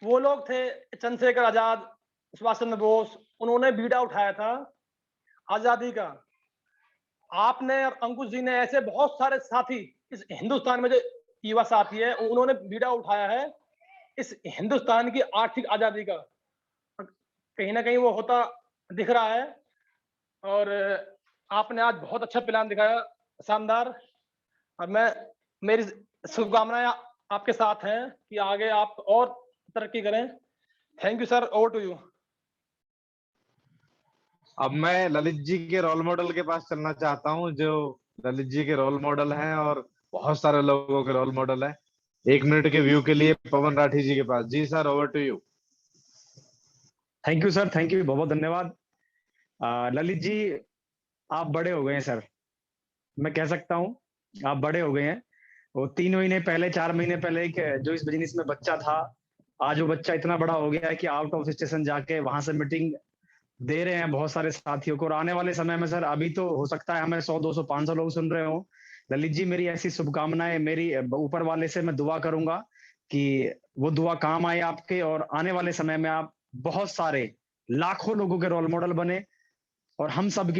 Speaker 4: वो लोग थे चंद्रशेखर आजाद, सुभाष चंद्र बोस, उन्होंने बीड़ा उठाया था आजादी का। आपने और अंकुश जी ने ऐसे बहुत सारे साथी इस हिंदुस्तान में जो युवा साथी है उन्होंने बीड़ा उठाया है इस हिंदुस्तान की आर्थिक आजादी का। कहीं ना कहीं वो होता दिख रहा है। और आपने आज बहुत अच्छा प्लान दिखाया, शानदार। और मेरी शुभकामनाएं आपके साथ हैं कि आगे आप और तरक्की करें। Thank you sir, over to you.
Speaker 3: अब मैं ललित जी के रोल मॉडल के पास चलना चाहता हूं, जो ललित जी के रोल मॉडल हैं और बहुत सारे लोगों के रोल मॉडल हैं। 1 मिनट के व्यू के लिए पवन राठी जी के पास। जी sir, over to you.
Speaker 2: Thank you sir, thank you, बहुत बहुत धन्यवाद। ललित जी आप बड़े हो गए हैं सर, मैं कह सकता हूँ आप बड़े हो गए हैं। वो 3 महीने पहले, 4 महीने पहले एक जो इस बिजनेस में बच्चा था, आज वो बच्चा इतना बड़ा हो गया है कि आउट ऑफ स्टेशन जाके वहां से मीटिंग दे रहे हैं बहुत सारे साथियों को। और आने वाले समय में सर, अभी तो हो सकता है हमें 100, 200, 500 लोग सुन रहे हो। ललित जी मेरी ऐसी शुभकामनाएं, मेरी ऊपर वाले से मैं दुआ करूंगा कि वो दुआ काम आए आपके, और आने वाले समय में आप बहुत सारे लाखों लोगों के रोल मॉडल बने और हम सब